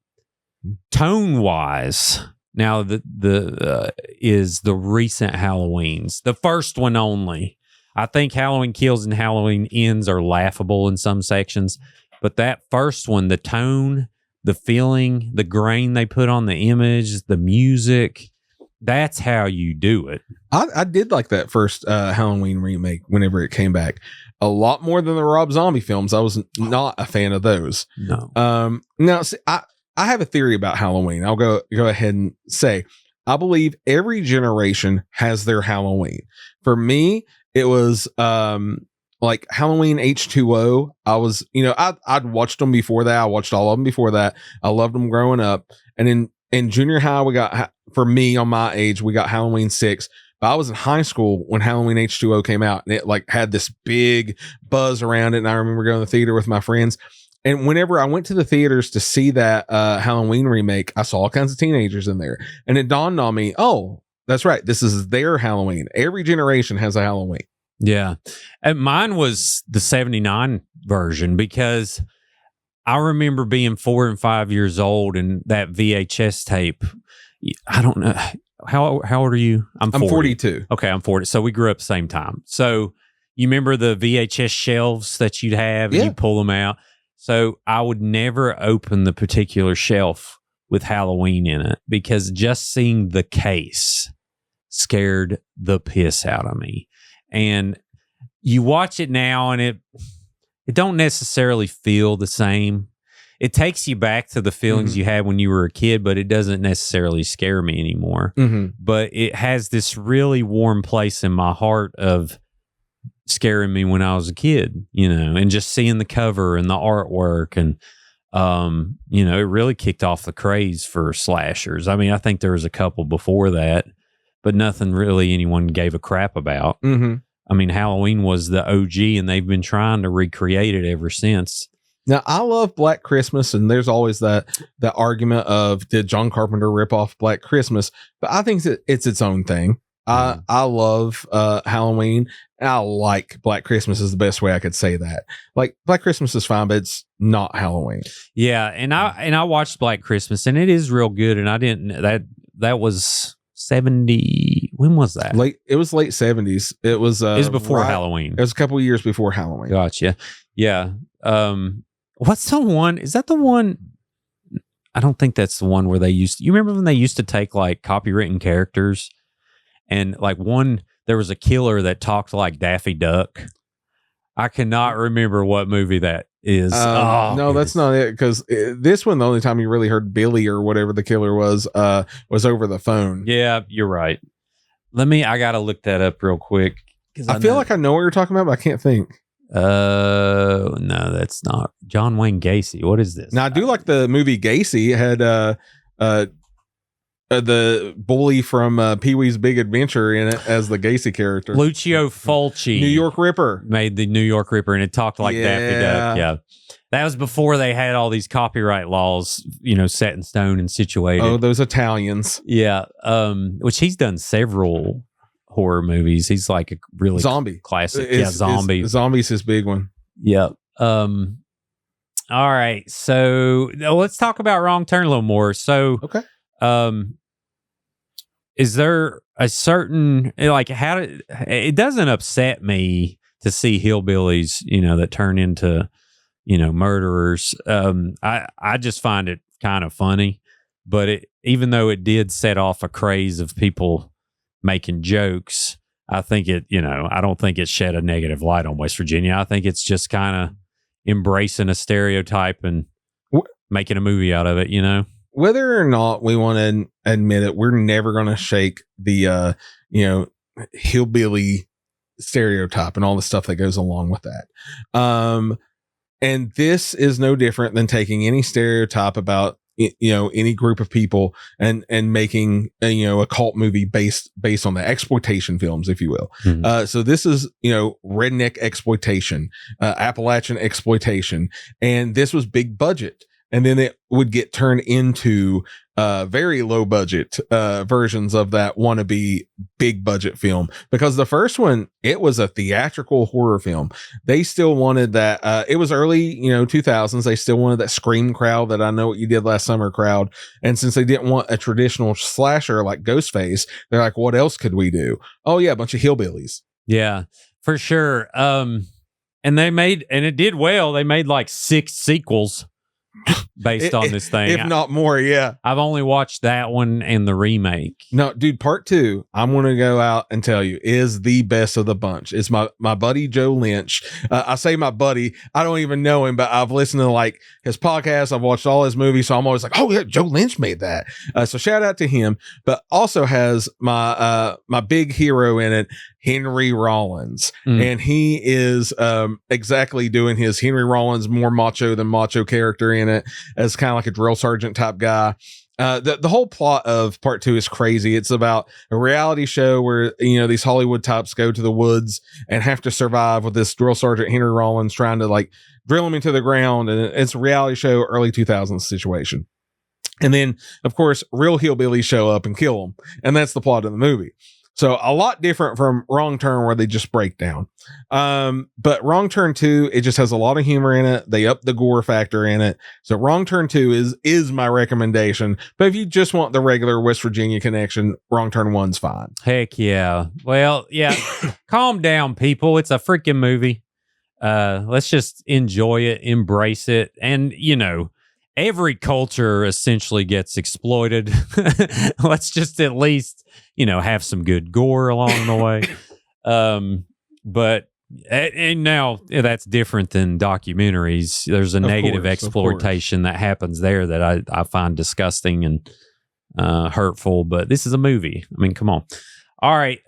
tone wise. Now the is the recent Halloweens, the first one only. I think Halloween Kills and Halloween Ends are laughable in some sections, but that first one, the tone, the feeling, the grain they put on the image, the music, that's how you do it. I did like that first Halloween remake whenever it came back. A lot more than the Rob Zombie films. I was not a fan of those. No. Now, see, I have a theory about Halloween. I'll go ahead and say, I believe every generation has their Halloween. For me, it was like Halloween H2O. I was, I'd watched them before that. I watched all of them before that. I loved them growing up. And in junior high, we got, for me on my age, we got Halloween 6. But I was in high school when Halloween H2O came out, and it like had this big buzz around it. And I remember going to the theater with my friends. And whenever I went to the theaters to see that Halloween remake, I saw all kinds of teenagers in there. And it dawned on me, oh, that's right. This is their Halloween. Every generation has a Halloween. Yeah. And mine was the 79 version, because I remember being 4 and 5 years old and that VHS tape. I don't know. How old are you? I'm 42. Okay, I'm 40. So we grew up the same time. So you remember the VHS shelves that you'd have and you pull them out. So I would never open the particular shelf with Halloween in it, because just seeing the case scared the piss out of me. And you watch it now and it don't necessarily feel the same. It takes you back to the feelings you had when you were a kid, but it doesn't necessarily scare me anymore. But it has this really warm place in my heart of scaring me when I was a kid, and just seeing the cover and the artwork. And, it really kicked off the craze for slashers. I mean, I think there was a couple before that, but nothing really anyone gave a crap about. I mean, Halloween was the OG, and they've been trying to recreate it ever since. Now, I love Black Christmas, and there's always that argument of, did John Carpenter rip off Black Christmas? But I think it's its own thing. I love Halloween. And I like Black Christmas is the best way I could say that. Like, Black Christmas is fine, but it's not Halloween. Yeah, and I watched Black Christmas, and it is real good. And I didn't that was 70. When was that? It was late 70s. It was before Halloween. It was a couple of years before Halloween. Gotcha. Yeah. What's the one? Is that the one? I don't think that's the one where they you remember when they used to take like copywritten characters, and like there was a killer that talked like Daffy Duck. I cannot remember what movie that is. No, that's not it. Because this one, the only time you really heard Billy or whatever the killer was over the phone. Yeah, you're right. I got to look that up real quick. I feel like I know what you're talking about, but I can't think. No, that's not John Wayne Gacy. What is this? Now, I do like the movie Gacy. It had the bully from Pee-wee's Big Adventure in it as the Gacy character. Lucio Fulci, New York Ripper, made the New York Ripper, and it talked like Daffy Duck. Yeah, that was before they had all these copyright laws, set in stone and situated. Oh, those Italians. Yeah, which he's done several horror movies. He's like a really zombie classic. Zombie. Zombie's his big one. Yep. All right. So let's talk about Wrong Turn a little more. So, okay. Is there a certain it doesn't upset me to see hillbillies, that turn into, murderers. I just find it kind of funny, but even though it did set off a craze of people making jokes, I think I don't think it shed a negative light on West Virginia. I think it's just kind of embracing a stereotype and making a movie out of it, Whether or not we want to admit it, we're never going to shake the, hillbilly stereotype and all the stuff that goes along with that. And this is no different than taking any stereotype about any group of people and making a cult movie based on the exploitation films, if you will. So this is redneck exploitation, Appalachian exploitation, and this was big budget. and then it would get turned into very low budget versions of that wannabe big budget film. Because the first one, it was a theatrical horror film. They still wanted that. It was early, 2000s. They still wanted that Scream crowd, that I Know What You Did Last Summer crowd. And since they didn't want a traditional slasher like Ghostface, they're like, what else could we do? Oh yeah, a bunch of hillbillies. Yeah, for sure. And it did well. They made like 6 sequels based on this thing, if not more. Yeah, I've only watched that one and the remake. No, dude, part 2, I'm going to go out and tell you, is the best of the bunch. It's my buddy Joe Lynch. I say my buddy, I don't even know him, but I've listened to like his podcast. I've watched all his movies, so I'm always like, oh yeah, Joe Lynch made that. So shout out to him. But also has my big hero in it, Henry Rollins. And he is exactly doing his Henry Rollins, more macho than macho character in it, as kind of like a drill sergeant type guy. The whole plot of part 2 is crazy. It's about a reality show where, these Hollywood types go to the woods and have to survive with this drill sergeant Henry Rollins trying to like drill him into the ground. And it's a reality show, early 2000s situation. And then, of course, real hillbillies show up and kill them. And that's the plot of the movie. So a lot different from Wrong Turn, where they just break down. But Wrong Turn 2, it just has a lot of humor in it. They up the gore factor in it. So Wrong Turn 2 is my recommendation. But if you just want the regular West Virginia connection, Wrong Turn 1's fine. Heck yeah. Well, yeah. Calm down, people. It's a freaking movie. Let's just enjoy it, embrace it. And, every culture essentially gets exploited. Let's just at least, have some good gore along the way. But and now that's different than documentaries. There's a negative exploitation that happens there that I find disgusting and hurtful. But this is a movie. I mean, come on. All right.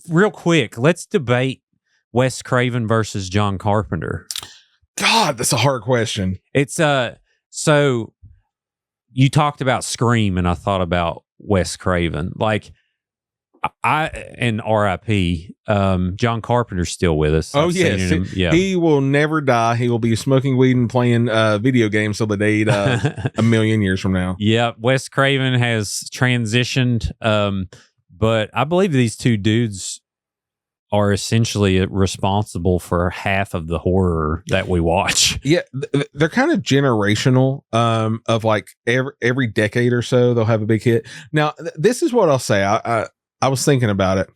Real quick, let's debate Wes Craven versus John Carpenter. God, that's a hard question. It's so you talked about Scream, and I thought about Wes Craven. Like, and R.I.P. John Carpenter's still with us. Oh, yes. He will never die. He will be smoking weed and playing video games till the day a million years from now. Yeah, Wes Craven has transitioned. But I believe these two dudes are essentially responsible for half of the horror that we watch. Yeah, they're kind of generational. Of like every decade or so, they'll have a big hit. Now, this is what I'll say. I was thinking about it.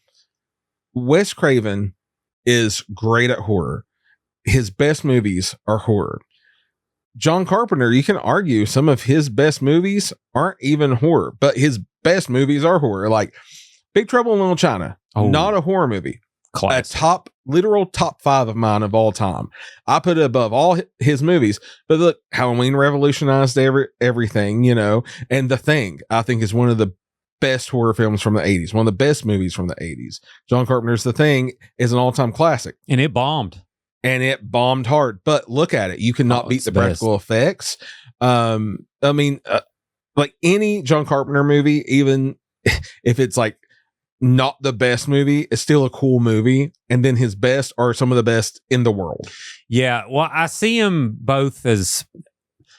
Wes Craven is great at horror. His best movies are horror. John Carpenter, you can argue some of his best movies aren't even horror, but his best movies are horror. Like Big Trouble in Little China, not a horror movie. Classic. A literal top 5 of mine of all time. I put it above all his movies. But look, Halloween revolutionized everything, and The Thing, I think, is one of the best horror films from the 80s, one of the best movies from the 80s. John Carpenter's The Thing is an all-time classic. And it bombed. And it bombed hard. But look at it. You cannot beat the practical effects. Like any John Carpenter movie, even if it's like not the best movie, it's still a cool movie. And then his best are some of the best in the world. Yeah. Well, I see him both as...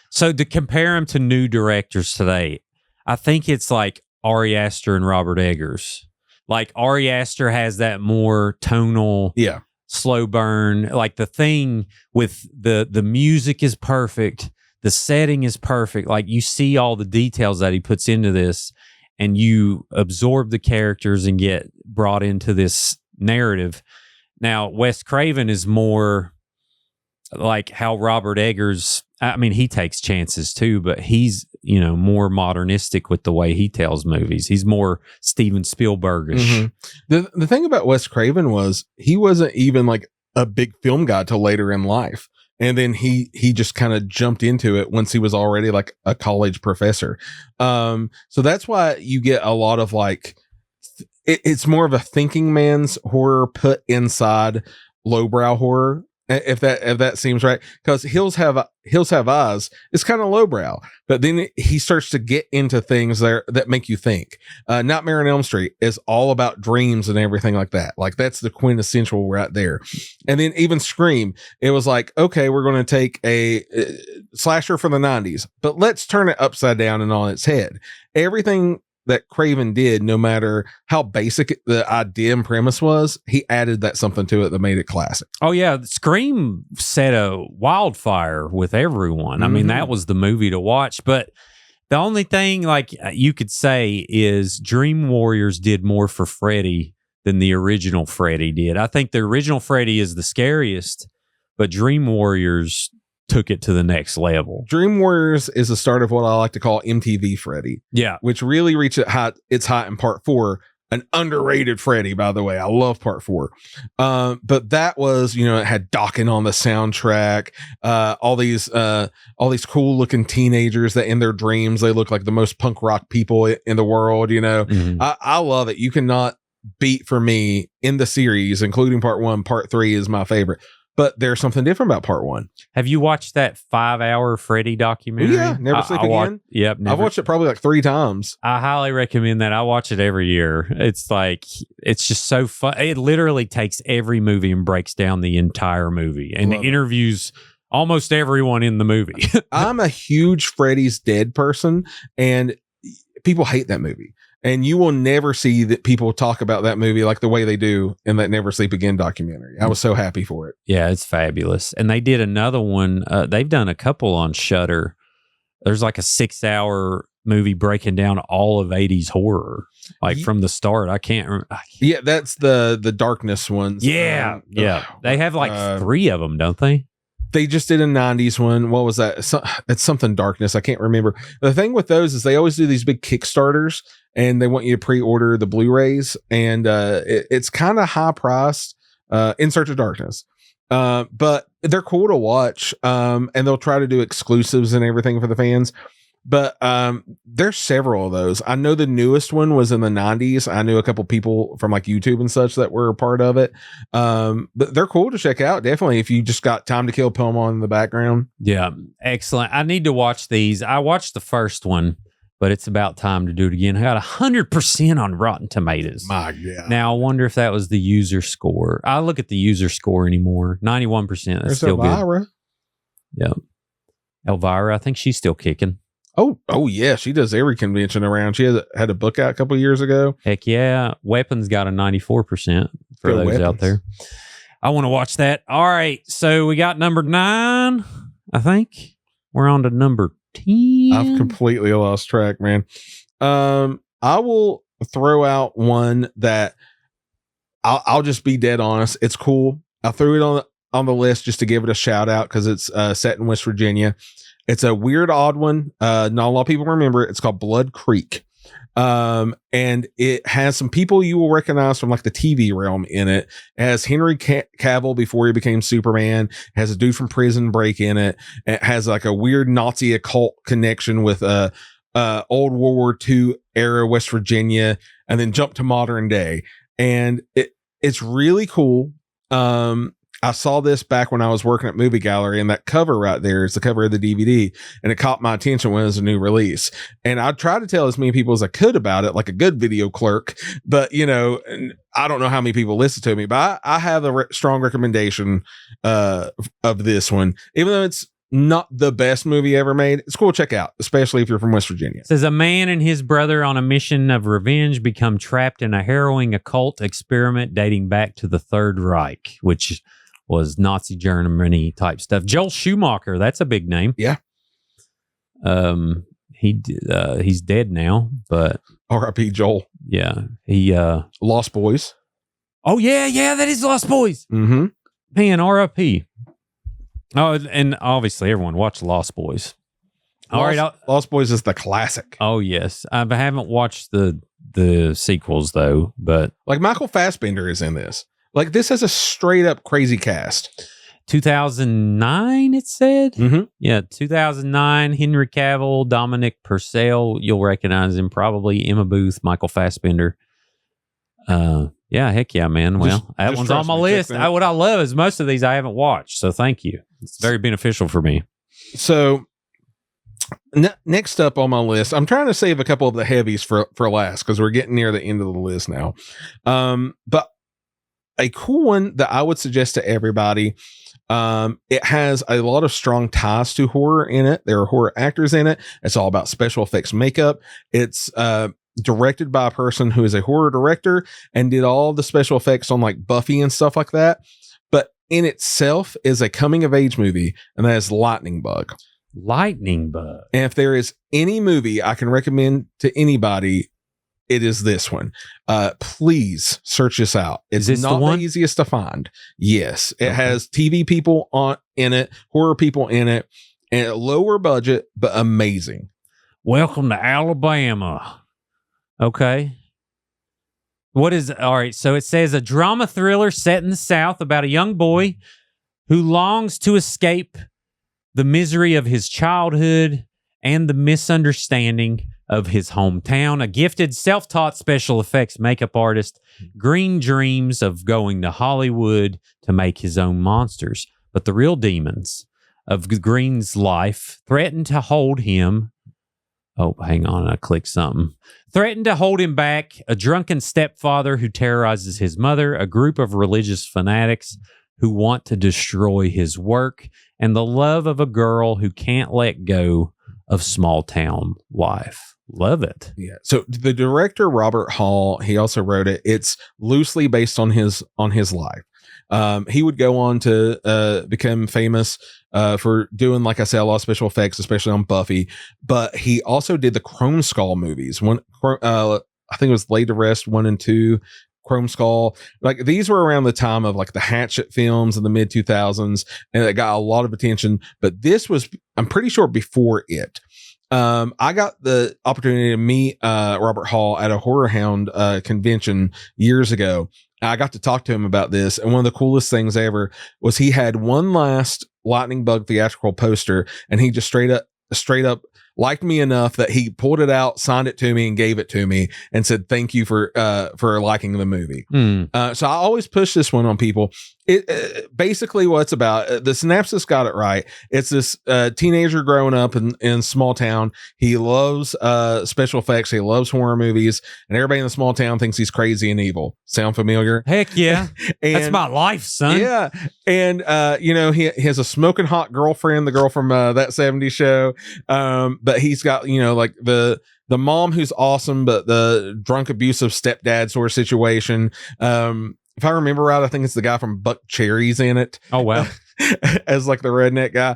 So to compare him to new directors today, I think it's like Ari Aster and Robert Eggers. Like Ari Aster has that more tonal, slow burn. Like The Thing with the music is perfect. The setting is perfect. Like you see all the details that he puts into this, and you absorb the characters and get brought into this narrative. Now, Wes Craven is more like how Robert Eggers, I mean, he takes chances too, but he's, more modernistic with the way he tells movies. He's more Steven Spielbergish. Mm-hmm. The thing about Wes Craven was he wasn't even like a big film guy till later in life. And then he just kind of jumped into it once he was already like a college professor. So that's why you get a lot of like, it's more of a thinking man's horror put inside lowbrow horror. if that seems right, because Hills Have Eyes is kind of lowbrow, but then he starts to get into things there that make you think. Nightmare on Elm Street is all about dreams and everything like that. Like that's the quintessential right there. And then even Scream, it was like, okay, we're going to take a slasher from the 90s, but let's turn it upside down and on its head. Everything that Craven did, no matter how basic the idea and premise was, he added that something to it that made it classic. Oh yeah, Scream set a wildfire with everyone. I mean, that was the movie to watch. But the only thing like you could say is Dream Warriors did more for Freddy than the original Freddy did. I think the original Freddy is the scariest, but Dream Warriors took it to the next level. Dream Warriors is the start of what I like to call MTV Freddy. Yeah. Which really reached its height in part 4. An underrated Freddy, by the way. I love part 4. But that was, it had Dokken on the soundtrack, all these cool looking teenagers that in their dreams, they look like the most punk rock people in the world. I love it. You cannot beat for me in the series, including part 1. Part 3 is my favorite. But there's something different about part 1. Have you watched that 5-hour Freddy documentary? Yeah, Never Sleep Again. Yep. I've watched it probably like 3 times. I highly recommend that. I watch it every year. It's like, it's just so fun. It literally takes every movie and breaks down the entire movie and interviews almost everyone in the movie. I'm a huge Freddy's Dead person, and people hate that movie. And you will never see that people talk about that movie like the way they do in that Never Sleep Again documentary. I was so happy for it. Yeah, it's fabulous. And they did another one. They've done a couple on Shudder. There's like a 6-hour movie breaking down all of 80s horror, like from the start. I can't remember. Yeah, that's the Darkness ones. Yeah. They have like 3 of them, don't they? They just did a 90s one. What was that? It's something Darkness. I can't remember. The thing with those is they always do these big Kickstarters, and they want you to pre-order the Blu-rays, and it's kind of high priced. In Search of Darkness, but they're cool to watch. And they'll try to do exclusives and everything for the fans. But there's several of those. I know the newest one was in the 90s. I knew a couple people from like YouTube and such that were a part of it. But they're cool to check out. Definitely if you just got Time to Kill Poem on in the background. Yeah, excellent. I need to watch these. I watched the first one, but it's about time to do it again. I got 100% on Rotten Tomatoes. My God. Now, I wonder if that was the user score. I look at the user score anymore. 91%. That's There's still Elvira. Good. Yeah. Elvira, I think she's still kicking. Oh yeah, she does every convention around. She had a book out a couple of years ago. Heck yeah. Weapons got a 94% for those out there. I want to watch that. All right. So we got number 9, I think. We're on to number 10. I've completely lost track, man. I will throw out one that I'll just be dead honest. It's cool. I threw it on the list just to give it a shout out because it's set in West Virginia. It's a weird, odd one. Not a lot of people remember it. It's called Blood Creek. And it has some people you will recognize from like the TV realm in it. It has Henry Cavill before he became Superman. It has a dude from prison break in it. It has like a weird Nazi occult connection with old World War II era West Virginia, and then jump to modern day. And it's really cool. I saw this back when I was working at Movie Gallery, and that cover right there is the cover of the DVD, and it caught my attention when it was a new release. And I tried to tell as many people as I could about it, like a good video clerk, but I don't know how many people listen to me, but I have a strong recommendation of this one, even though it's not the best movie ever made. It's cool to check out, especially if you're from West Virginia. It says a man and his brother on a mission of revenge become trapped in a harrowing occult experiment dating back to the Third Reich, which was Nazi Germany type stuff. Joel Schumacher, that's a big name. Yeah. He's dead now, but R.I.P. Joel. Yeah. He Lost Boys. Oh yeah, that is Lost Boys. Mm-hmm. Man, R.I.P. Oh, and obviously everyone watched Lost Boys. Lost Boys is the classic. Oh yes. I haven't watched the sequels though, but like Michael Fassbender is in this. Like, this has a straight up crazy cast. 2009, it said? Mm-hmm. Yeah, 2009, Henry Cavill, Dominic Purcell. You'll recognize him probably. Emma Booth, Michael Fassbender. Yeah, heck yeah, man. Well, that one's on my list. What I love is most of these I haven't watched, so thank you. It's very beneficial for me. So next up on my list, I'm trying to save a couple of the heavies for last because we're getting near the end of the list now. But a cool one that I would suggest to everybody. It has a lot of strong ties to horror in it. There are horror actors in it. It's all about special effects makeup. It's directed by a person who is a horror director and did all the special effects on like Buffy and stuff like that. But in itself is a coming of age movie, and that is Lightning Bug. Lightning Bug. And if there is any movie I can recommend to anybody, it is this one. Please search this out. It's not the easiest to find. Yes, it has TV people in it, horror people in it, and lower budget, but amazing. Welcome to Alabama. Okay. All right. So it says a drama thriller set in the South about a young boy who longs to escape the misery of his childhood and the misunderstanding of his hometown. A gifted, self-taught special effects makeup artist, Green dreams of going to Hollywood to make his own monsters. But the real demons of Green's life threaten to hold him. Oh, hang on. I clicked something. Threatened to hold him back. A drunken stepfather who terrorizes his mother. A group of religious fanatics who want to destroy his work. And the love of a girl who can't let go of small town life. Love it. Yeah. So the director, Robert Hall, he also wrote it. It's loosely based on his life. He would go on to become famous for doing, like I said, a lot of special effects, especially on Buffy. But he also did the Chrome Skull movies. I think it was Laid to Rest 1 and 2, Chrome Skull. Like these were around the time of like the Hatchet films in the mid 2000s, and it got a lot of attention. But this was, I'm pretty sure, before it. I got the opportunity to meet Robert Hall at a Horror Hound convention years ago. I got to talk to him about this, and one of the coolest things ever was he had one last Lightning Bug theatrical poster, and he just straight up liked me enough that he pulled it out, signed it to me, and gave it to me, and said thank you for liking the movie. So I always push this one on people. It basically what it's about. The synopsis got it right. It's this teenager growing up in small town. He loves special effects. He loves horror movies, and everybody in the small town thinks he's crazy and evil. Sound familiar? Heck yeah. That's my life, son. Yeah. And he has a smoking hot girlfriend, the girl from That 70s Show. But he's got, like the mom who's awesome, but the drunk abusive stepdad sort of situation. If I remember right, I think it's the guy from Buck Cherry's in it. Oh, wow. As like the redneck guy.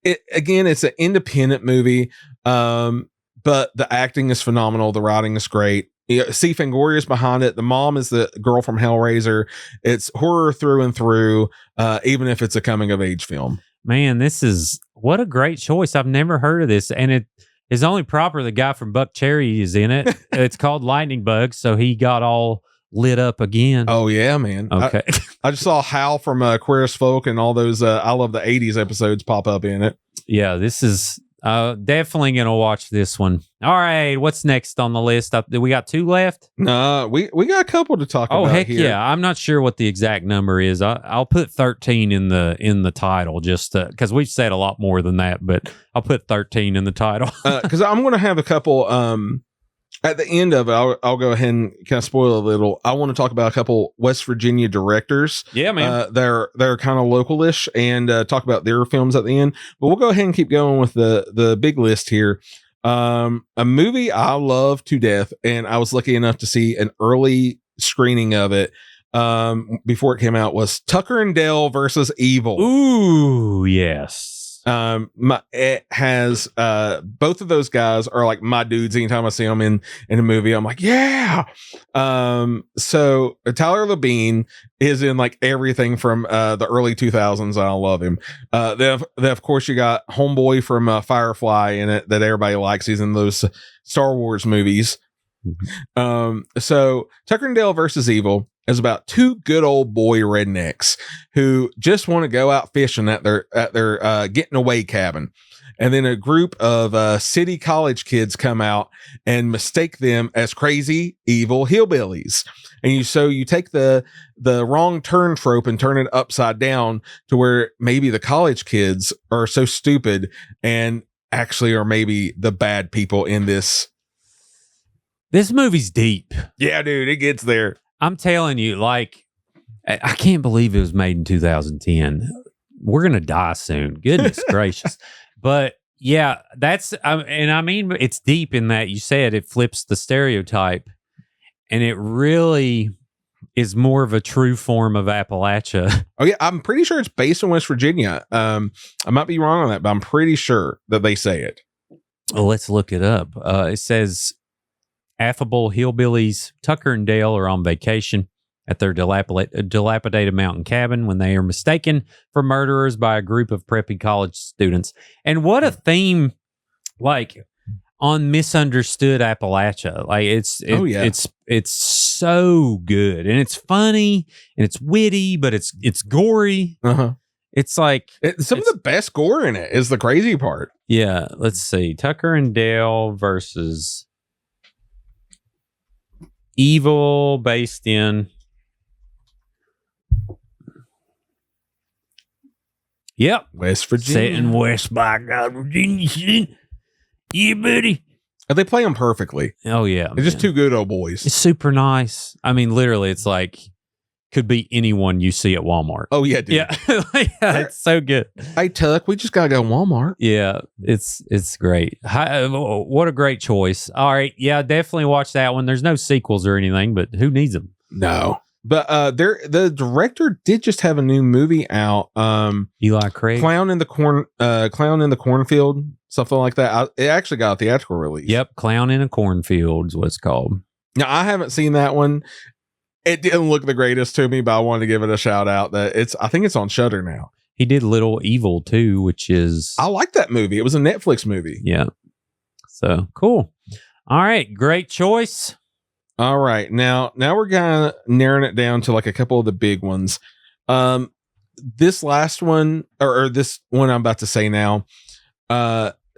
It's an independent movie. But the acting is phenomenal. The writing is great. C. Fangoria's behind it. The mom is the girl from Hellraiser. It's horror through and through, even if it's a coming of age film. Man, what a great choice. I've never heard of this. And it is only proper the guy from Buck Cherry is in it. It's called Lightning Bug. So he got all lit up again. Oh, yeah, man. Okay. I just saw Hal from Queer as Folk and all those I Love the 80s episodes pop up in it. Yeah, this is definitely going to watch this one. All right, what's next on the list? We got 2 left? No, we got a couple to talk about. Oh, heck here. yeah. I'm not sure what the exact number is. I'll put 13 in the title just because we've said a lot more than that, but I'll put 13 in the title. Because I'm going to have a couple at the end of it. I'll go ahead and kind of spoil a little. I want to talk about a couple West Virginia directors. Yeah, man. They're kind of localish, and talk about their films at the end. But we'll go ahead and keep going with the big list here. A movie I love to death, and I was lucky enough to see an early screening of it before it came out, was Tucker and Dale versus Evil. Ooh, yes. It has both of those guys are like my dudes. Anytime I see them in a movie, I'm like, yeah. So Tyler Labine is in like everything from the early 2000s. I love him. Then of course you got Homeboy from Firefly in it that everybody likes. He's in those Star Wars movies. So Tucker and Dale versus Evil. is about two good old boy rednecks who just want to go out fishing at their getting away cabin. And then a group of city college kids come out and mistake them as crazy, evil hillbillies. And you take the wrong turn trope and turn it upside down to where maybe the college kids are so stupid and actually are maybe the bad people in this. This movie's deep. Yeah, dude, it gets there. I'm telling you, like, I can't believe it was made in 2010. We're going to die soon. Goodness gracious. But yeah, and I mean, it's deep in that you said it flips the stereotype, and it really is more of a true form of Appalachia. Oh yeah, I'm pretty sure it's based in West Virginia. I might be wrong on that, but I'm pretty sure that they say it. Well, let's look it up. It says affable hillbillies Tucker and Dale are on vacation at their dilapidated mountain cabin when they are mistaken for murderers by a group of preppy college students. And what a theme, like, on misunderstood Appalachia. Like, it's so good, and it's funny, and it's witty, but it's gory. It's like some of the best gore in it is the crazy part. Yeah, let's see. Tucker and Dale versus Evil, based in West Virginia. Set in West by God, Virginia. Yeah, buddy. And they play them perfectly. Oh yeah, they're just two good old boys. It's super nice. I mean, literally, it's like could be anyone you see at Walmart. Oh yeah, dude. Yeah, it's so good. Hey Tuck, we just gotta go to Walmart. Yeah, it's great. What a great choice. All right, yeah, definitely watch that one. There's no sequels or anything, but who needs them? No. But the director did just have a new movie out. Eli Craig, Clown in the Cornfield, something like that. It actually got a theatrical release. Yep, Clown in a Cornfield is what it's called. Now I haven't seen that one. It didn't look the greatest to me, but I wanted to give it a shout out. I think it's on Shudder now. He did Little Evil too, which is I like that movie. It was a Netflix movie. Yeah. So cool. All right, great choice. All right, now we're kind of narrowing it down to like a couple of the big ones. This last one, or this one I'm about to say now,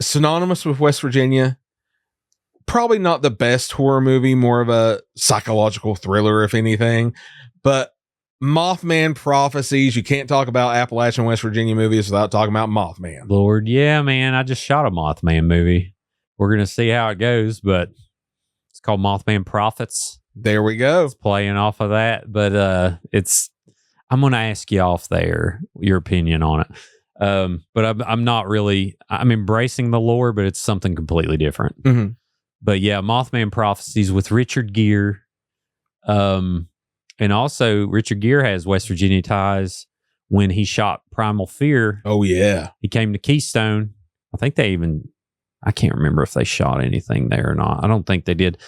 synonymous with West Virginia. Probably not the best horror movie, more of a psychological thriller, if anything. But Mothman Prophecies. You can't talk about Appalachian West Virginia movies without talking about Mothman. Lord, yeah, man. I just shot a Mothman movie. We're gonna see how it goes, but it's called Mothman Prophets. There we go. It's playing off of that, but I'm gonna ask you off there your opinion on it. But I'm not really. I'm embracing the lore, but it's something completely different. Mm-hmm. But yeah, Mothman Prophecies with Richard Gere. And also Richard Gere has West Virginia ties when he shot Primal Fear. Oh yeah. He came to Keystone. I think I can't remember if they shot anything there or not. I don't think they did.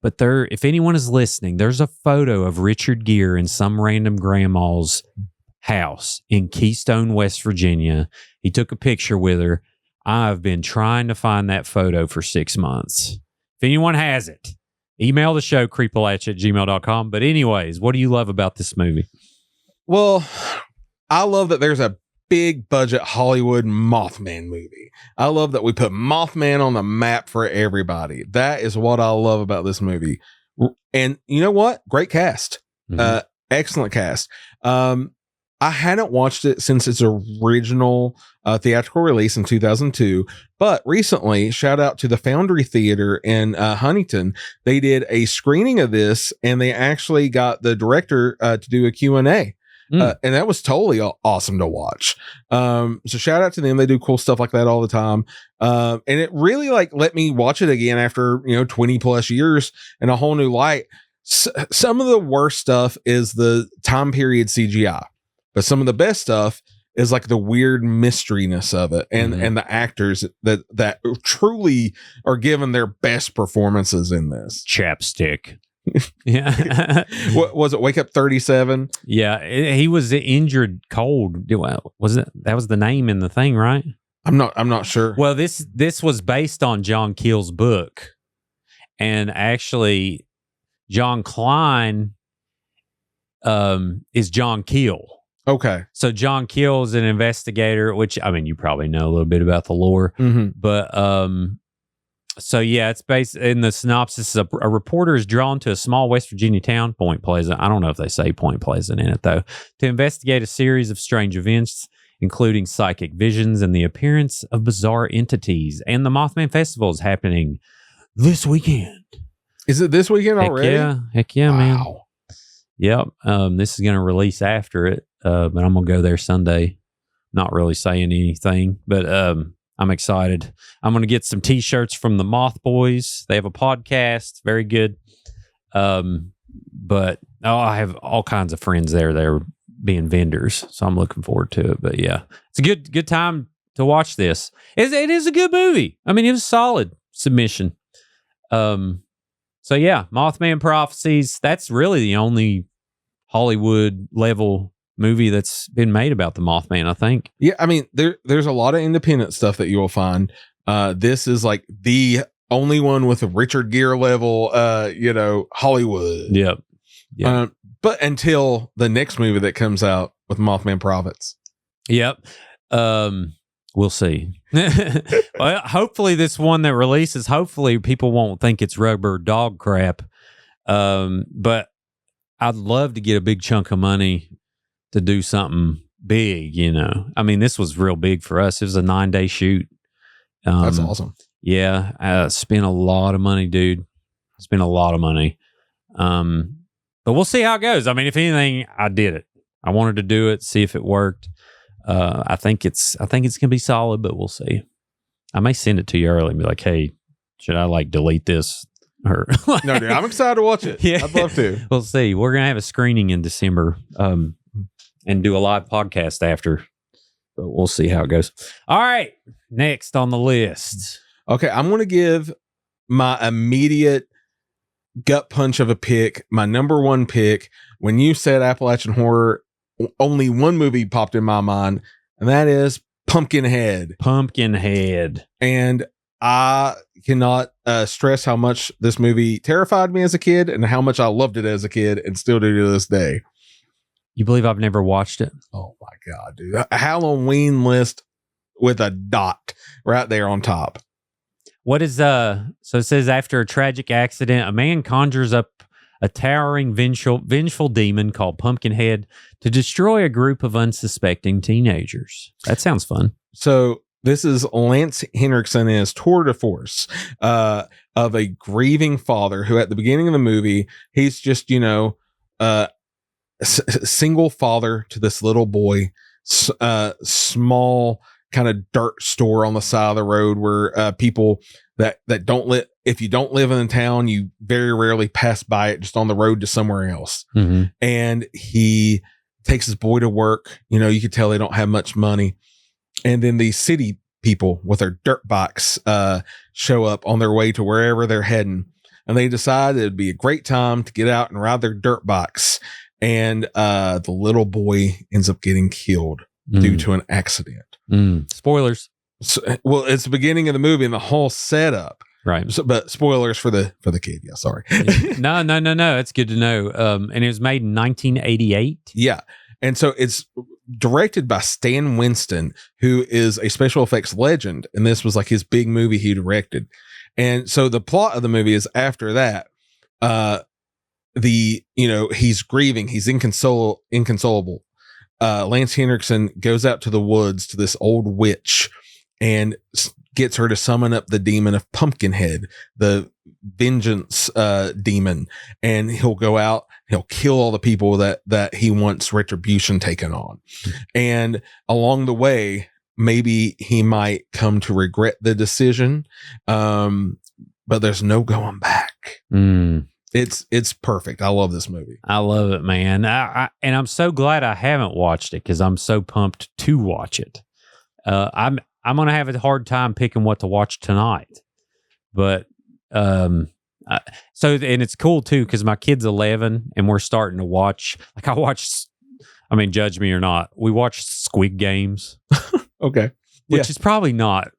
But if anyone is listening, there's a photo of Richard Gere in some random grandma's house in Keystone, West Virginia. He took a picture with her. I've been trying to find that photo for 6 months. If anyone has it, email the show, creepalachia@gmail.com. But anyways, what do you love about this movie? Well, I love that there's a big budget Hollywood Mothman movie. I love that we put Mothman on the map for everybody. That is what I love about this movie. And you know what? Great cast. Mm-hmm. Excellent cast. I hadn't watched it since its original theatrical release in 2002, but recently, shout out to the Foundry Theater in Huntington. They did a screening of this, and they actually got the director to do a Q&A. And that was totally awesome to watch. So shout out to them. They do cool stuff like that all the time. And it really let me watch it again after, 20 plus years in a whole new light. Some of the worst stuff is the time period CGI. But some of the best stuff is like the weird mysteryness of it and the actors that truly are given their best performances in this. Chapstick. Yeah. What was it? Wake Up 37? Yeah. He was injured cold. Was it? That was the name in the thing, right? I'm not sure. Well, this was based on John Keel's book. And actually, John Klein is John Keel. Okay. So John Keel is an investigator, which, I mean, you probably know a little bit about the lore. Mm-hmm. But so yeah, it's based in the synopsis. A reporter is drawn to a small West Virginia town, Point Pleasant. I don't know if they say Point Pleasant in it though, to investigate a series of strange events, including psychic visions and the appearance of bizarre entities. And the Mothman Festival is happening this weekend. Is it this weekend already? Heck yeah, man. Wow. Yep. This is going to release after it, but I'm going to go there Sunday. Not really saying anything, but I'm excited. I'm going to get some T-shirts from the Moth Boys. They have a podcast. Very good. But I have all kinds of friends there. They're being vendors, so I'm looking forward to it. But yeah, it's a good time to watch this. It is a good movie. I mean, it was a solid submission. So yeah, Mothman Prophecies. That's really the only Hollywood level movie that's been made about the Mothman, I think. Yeah, I mean, there's a lot of independent stuff that you will find. This is like the only one with a Richard Gere level, Hollywood. Yep. But until the next movie that comes out with Mothman Prophets. Yep. We'll see. Well, hopefully this one that releases, hopefully people won't think it's rubber dog crap. But I'd love to get a big chunk of money to do something big, I mean, this was real big for us. It was a 9-day shoot. That's awesome. Yeah. I spent a lot of money, dude. Spent a lot of money. But we'll see how it goes. I mean, if anything, I did it. I wanted to do it, see if it worked. I think it's gonna be solid, but we'll see. I may send it to you early and be like, "Hey, should I delete this?" Or no, dude, I'm excited to watch it. Yeah, I'd love to. We'll see. We're gonna have a screening in December, and do a live podcast after. But we'll see how it goes. All right, next on the list. Okay, I'm gonna give my immediate gut punch of a pick. My number one pick. When you said Appalachian horror, only one movie popped in my mind, and that is Pumpkinhead. Pumpkinhead. And I cannot stress how much this movie terrified me as a kid and how much I loved it as a kid and still do to this day. You believe I've never watched it? Oh my God, dude. A Halloween list with a dot right there on top. What is, so it says, after a tragic accident, a man conjures up a towering, vengeful demon called Pumpkinhead to destroy a group of unsuspecting teenagers. That sounds fun. So this is Lance Henriksen and his tour de force of a grieving father who, at the beginning of the movie, he's just, single father to this little boy, small kind of dirt store on the side of the road where people that don't live, if you don't live in the town, you very rarely pass by it, just on the road to somewhere else. Mm-hmm. And he takes his boy to work. You could tell they don't have much money. And then these city people with their dirt bikes show up on their way to wherever they're heading. And they decide it'd be a great time to get out and ride their dirt bikes. And the little boy ends up getting killed due to an accident. Spoilers. So, well, it's the beginning of the movie and the whole setup. Right. So, but spoilers for the kid. Yeah, sorry. No. It's good to know. And it was made in 1988. Yeah. And so it's directed by Stan Winston, who is a special effects legend. And this was like his big movie he directed. And so the plot of the movie is, after that, he's grieving. He's inconsolable. Lance Henriksen goes out to the woods to this old witch and gets her to summon up the demon of Pumpkinhead, the vengeance demon, and he'll go out, he'll kill all the people that he wants retribution taken on. And along the way, maybe he might come to regret the decision, but there's no going back. It's perfect. I love this movie. I love it, man. And I'm so glad I haven't watched it, because I'm so pumped to watch it. I'm going to have a hard time picking what to watch tonight. But and it's cool too, because my kid's 11 and we're starting to watch. Judge me or not, we watched Squid Games. Okay. Which is probably not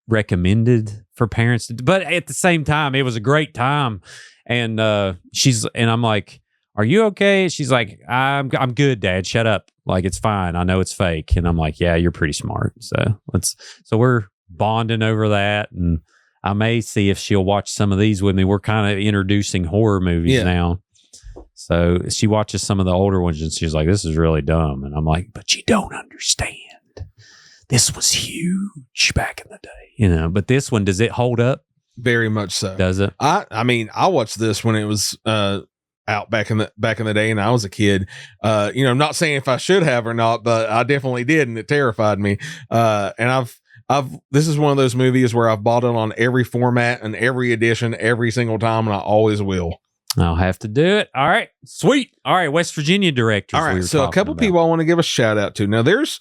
recommended for parents, but at the same time, it was a great time. And I'm like, are you okay? She's like, I'm good, Dad. Shut up. Like, it's fine. I know it's fake. And I'm like, yeah, you're pretty smart. So we're bonding over that. And I may see if she'll watch some of these with me. We're kind of introducing horror movies now. So she watches some of the older ones and she's like, this is really dumb. And I'm like, but you don't understand. This was huge back in the day, but this one, does it hold up? Very much so. Does it? I mean, I watched this when it was out back in the day, and I was a kid. I'm not saying if I should have or not, but I definitely did, and it terrified me. And this is one of those movies where I've bought it on every format and every edition every single time, and I always will. I'll have to do it. All right, sweet. All right, West Virginia directors. All right, so a couple people I want to give a shout out to. Now, there's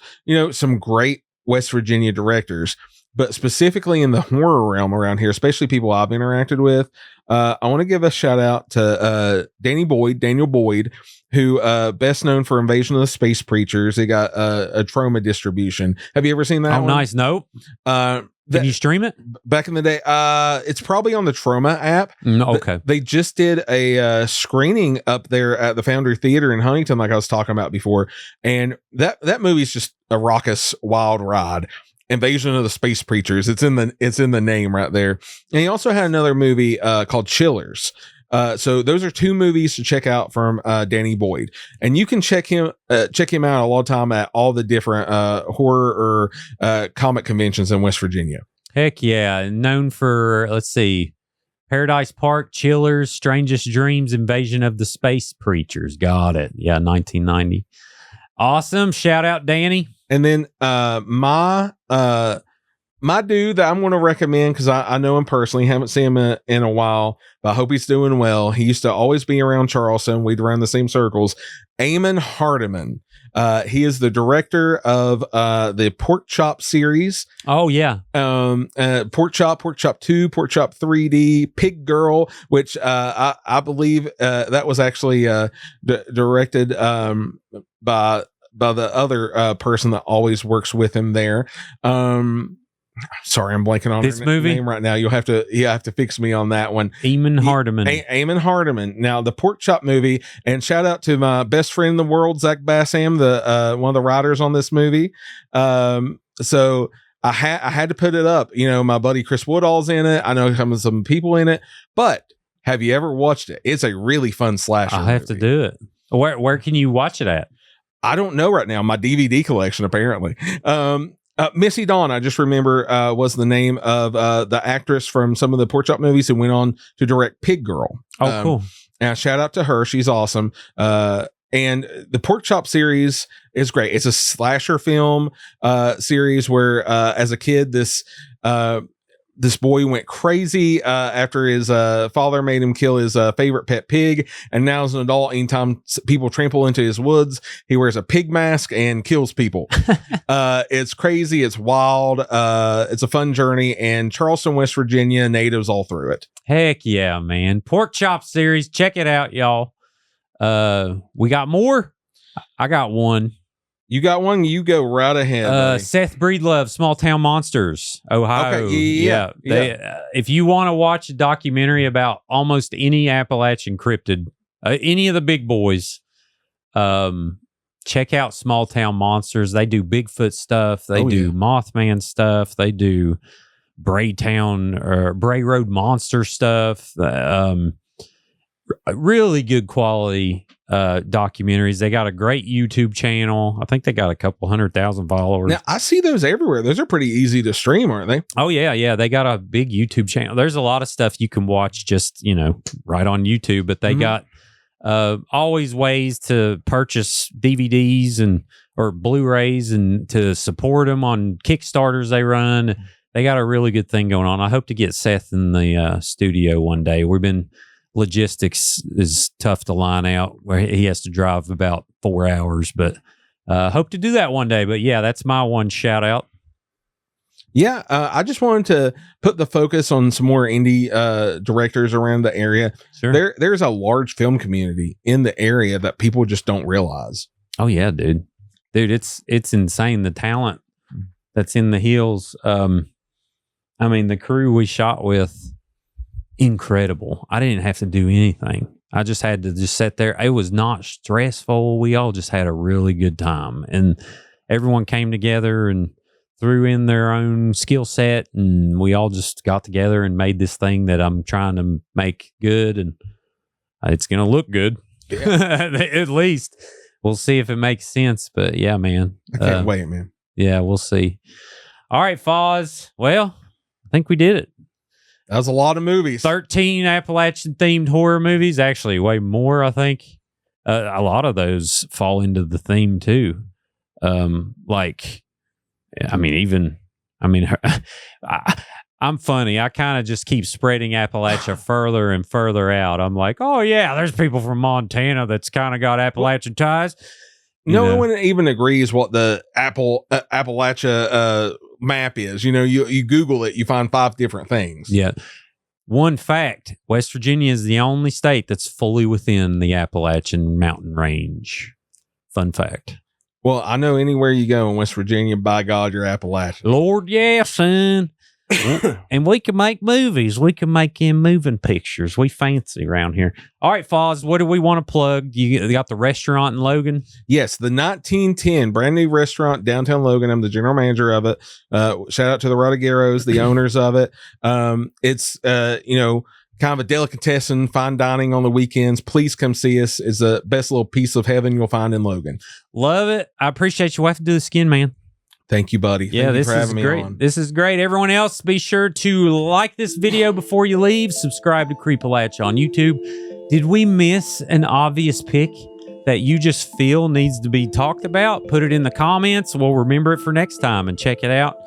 some great West Virginia directors, but specifically in the horror realm around here, especially people I've interacted with, I want to give a shout out to Daniel Boyd, who best known for Invasion of the Space Preachers. They got a Trauma distribution. Have you ever seen that? Oh, nice. Nope. Can you stream it? Back in the day, it's probably on the Trauma app. Okay. They just did a screening up there at the Foundry Theater in Huntington, like I was talking about before, and that movie's just a raucous, wild ride. Invasion of the Space Preachers. It's in the name right there. And he also had another movie called Chillers. So those are two movies to check out from Danny Boyd, and you can check him out a lot of time at all the different horror or comic conventions in West Virginia. Heck yeah. Known for, let's see, Paradise Park, Chillers, Strangest Dreams, Invasion of the Space Preachers. Got it. Yeah, 1990. Awesome. Shout out, Danny. And then my dude that I'm going to recommend, because I know him personally, haven't seen him in a while, but I hope he's doing well. He used to always be around Charleston. We'd run the same circles. Eamon Hardiman. He is the director of the Pork Chop series. Oh, yeah. Pork Chop 2, Pork Chop 3D, Pig Girl, which I believe that was actually directed by the other person that always works with him there. Sorry, I'm blanking on this her movie name right now. You have to fix me on that one. Eamon Hardiman. Eamon Hardiman. Now, the Pork Chop movie, and shout out to my best friend in the world, Zach Bassam, the one of the writers on this movie. So I had to put it up. My buddy Chris Woodall's in it. I know some people in it, but have you ever watched it? It's a really fun slasher. I'll have to do it. Where can you watch it at? I don't know right now. My DVD collection, apparently. Missy Dawn, I just remember, was the name of the actress from some of the Pork Chop movies who went on to direct Pig Girl. Oh, cool. And shout out to her. She's awesome. And the Pork Chop series is great. It's a slasher film series where, as a kid, this boy went crazy after his father made him kill his favorite pet pig, and now as an adult, anytime people trample into his woods, he wears a pig mask and kills people. It's crazy, it's wild, it's a fun journey, and Charleston, West Virginia natives all through it. Heck yeah, man. Pork Chop series, check it out, y'all. We got more? I got one. You got one? You go right ahead. Seth Breedlove, Small Town Monsters, Ohio. Okay, yeah. If you want to watch a documentary about almost any Appalachian cryptid, any of the big boys, check out Small Town Monsters. They do Bigfoot stuff. They do Mothman stuff. They do Bray Road Monster stuff. Really good quality documentaries. They got a great YouTube channel. I think they got a couple 100,000 followers. Now, I see those everywhere. Those are pretty easy to stream, aren't they? Oh, yeah. They got a big YouTube channel. There's a lot of stuff you can watch just, right on YouTube, but they got always ways to purchase DVDs or Blu-rays and to support them on Kickstarters they run. They got a really good thing going on. I hope to get Seth in the studio one day. Logistics is tough to line out where he has to drive about 4 hours, but hope to do that one day. But yeah, that's my one shout out. Yeah, I just wanted to put the focus on some more indie directors around the area. Sure. There's a large film community in the area that people just don't realize. Oh yeah, dude, it's insane, the talent that's in the hills. The crew we shot with, incredible. I didn't have to do anything. I just had to just sit there. It was not stressful. We all just had a really good time, and everyone came together and threw in their own skill set, and we all just got together and made this thing that I'm trying to make good, and it's going to look good. Yeah. At least we'll see if it makes sense. But yeah, man, I can't wait, man. Yeah, we'll see. All right, Foz. Well, I think we did it. That was a lot of movies. 13 Appalachian themed horror movies. Actually, way more, I think. A lot of those fall into the theme too. I'm funny. I kind of just keep spreading Appalachia further and further out. I'm like, oh yeah, there's people from Montana that's kind of got Appalachian ties. No one even agrees what the Appalachia map is. You Google it, you find 5 different things. Yeah. One fact, West Virginia is the only state that's fully within the Appalachian mountain range. Fun fact. Well, I know anywhere you go in West Virginia, by God, you're Appalachian. Lord, yeah, son. And we can make movies. We can make moving pictures. We fancy around here. All right, Foz, what do we want to plug? You got the restaurant in Logan? Yes, the 1910 brand new restaurant downtown Logan. I'm the general manager of it. Shout out to the Rodigueros, the owners of it. It's kind of a delicatessen, fine dining on the weekends. Please come see us. It's the best little piece of heaven you'll find in Logan. Love it. I appreciate you. We'll have to do this again, man. Thank you, buddy. Yeah, this is great. This is great. Everyone else, be sure to like this video before you leave. Subscribe to Creepalachia on YouTube. Did we miss an obvious pick that you just feel needs to be talked about? Put it in the comments. We'll remember it for next time and check it out.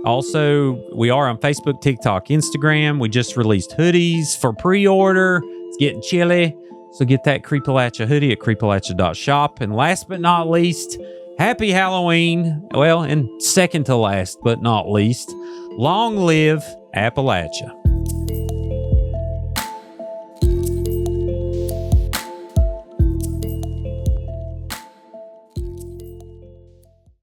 Also, we are on Facebook, TikTok, Instagram. We just released hoodies for pre-order. It's getting chilly. So get that Creepalachia hoodie at creepalachia.shop. And last but not least, happy Halloween. Well, and second to last but not least, long live Appalachia.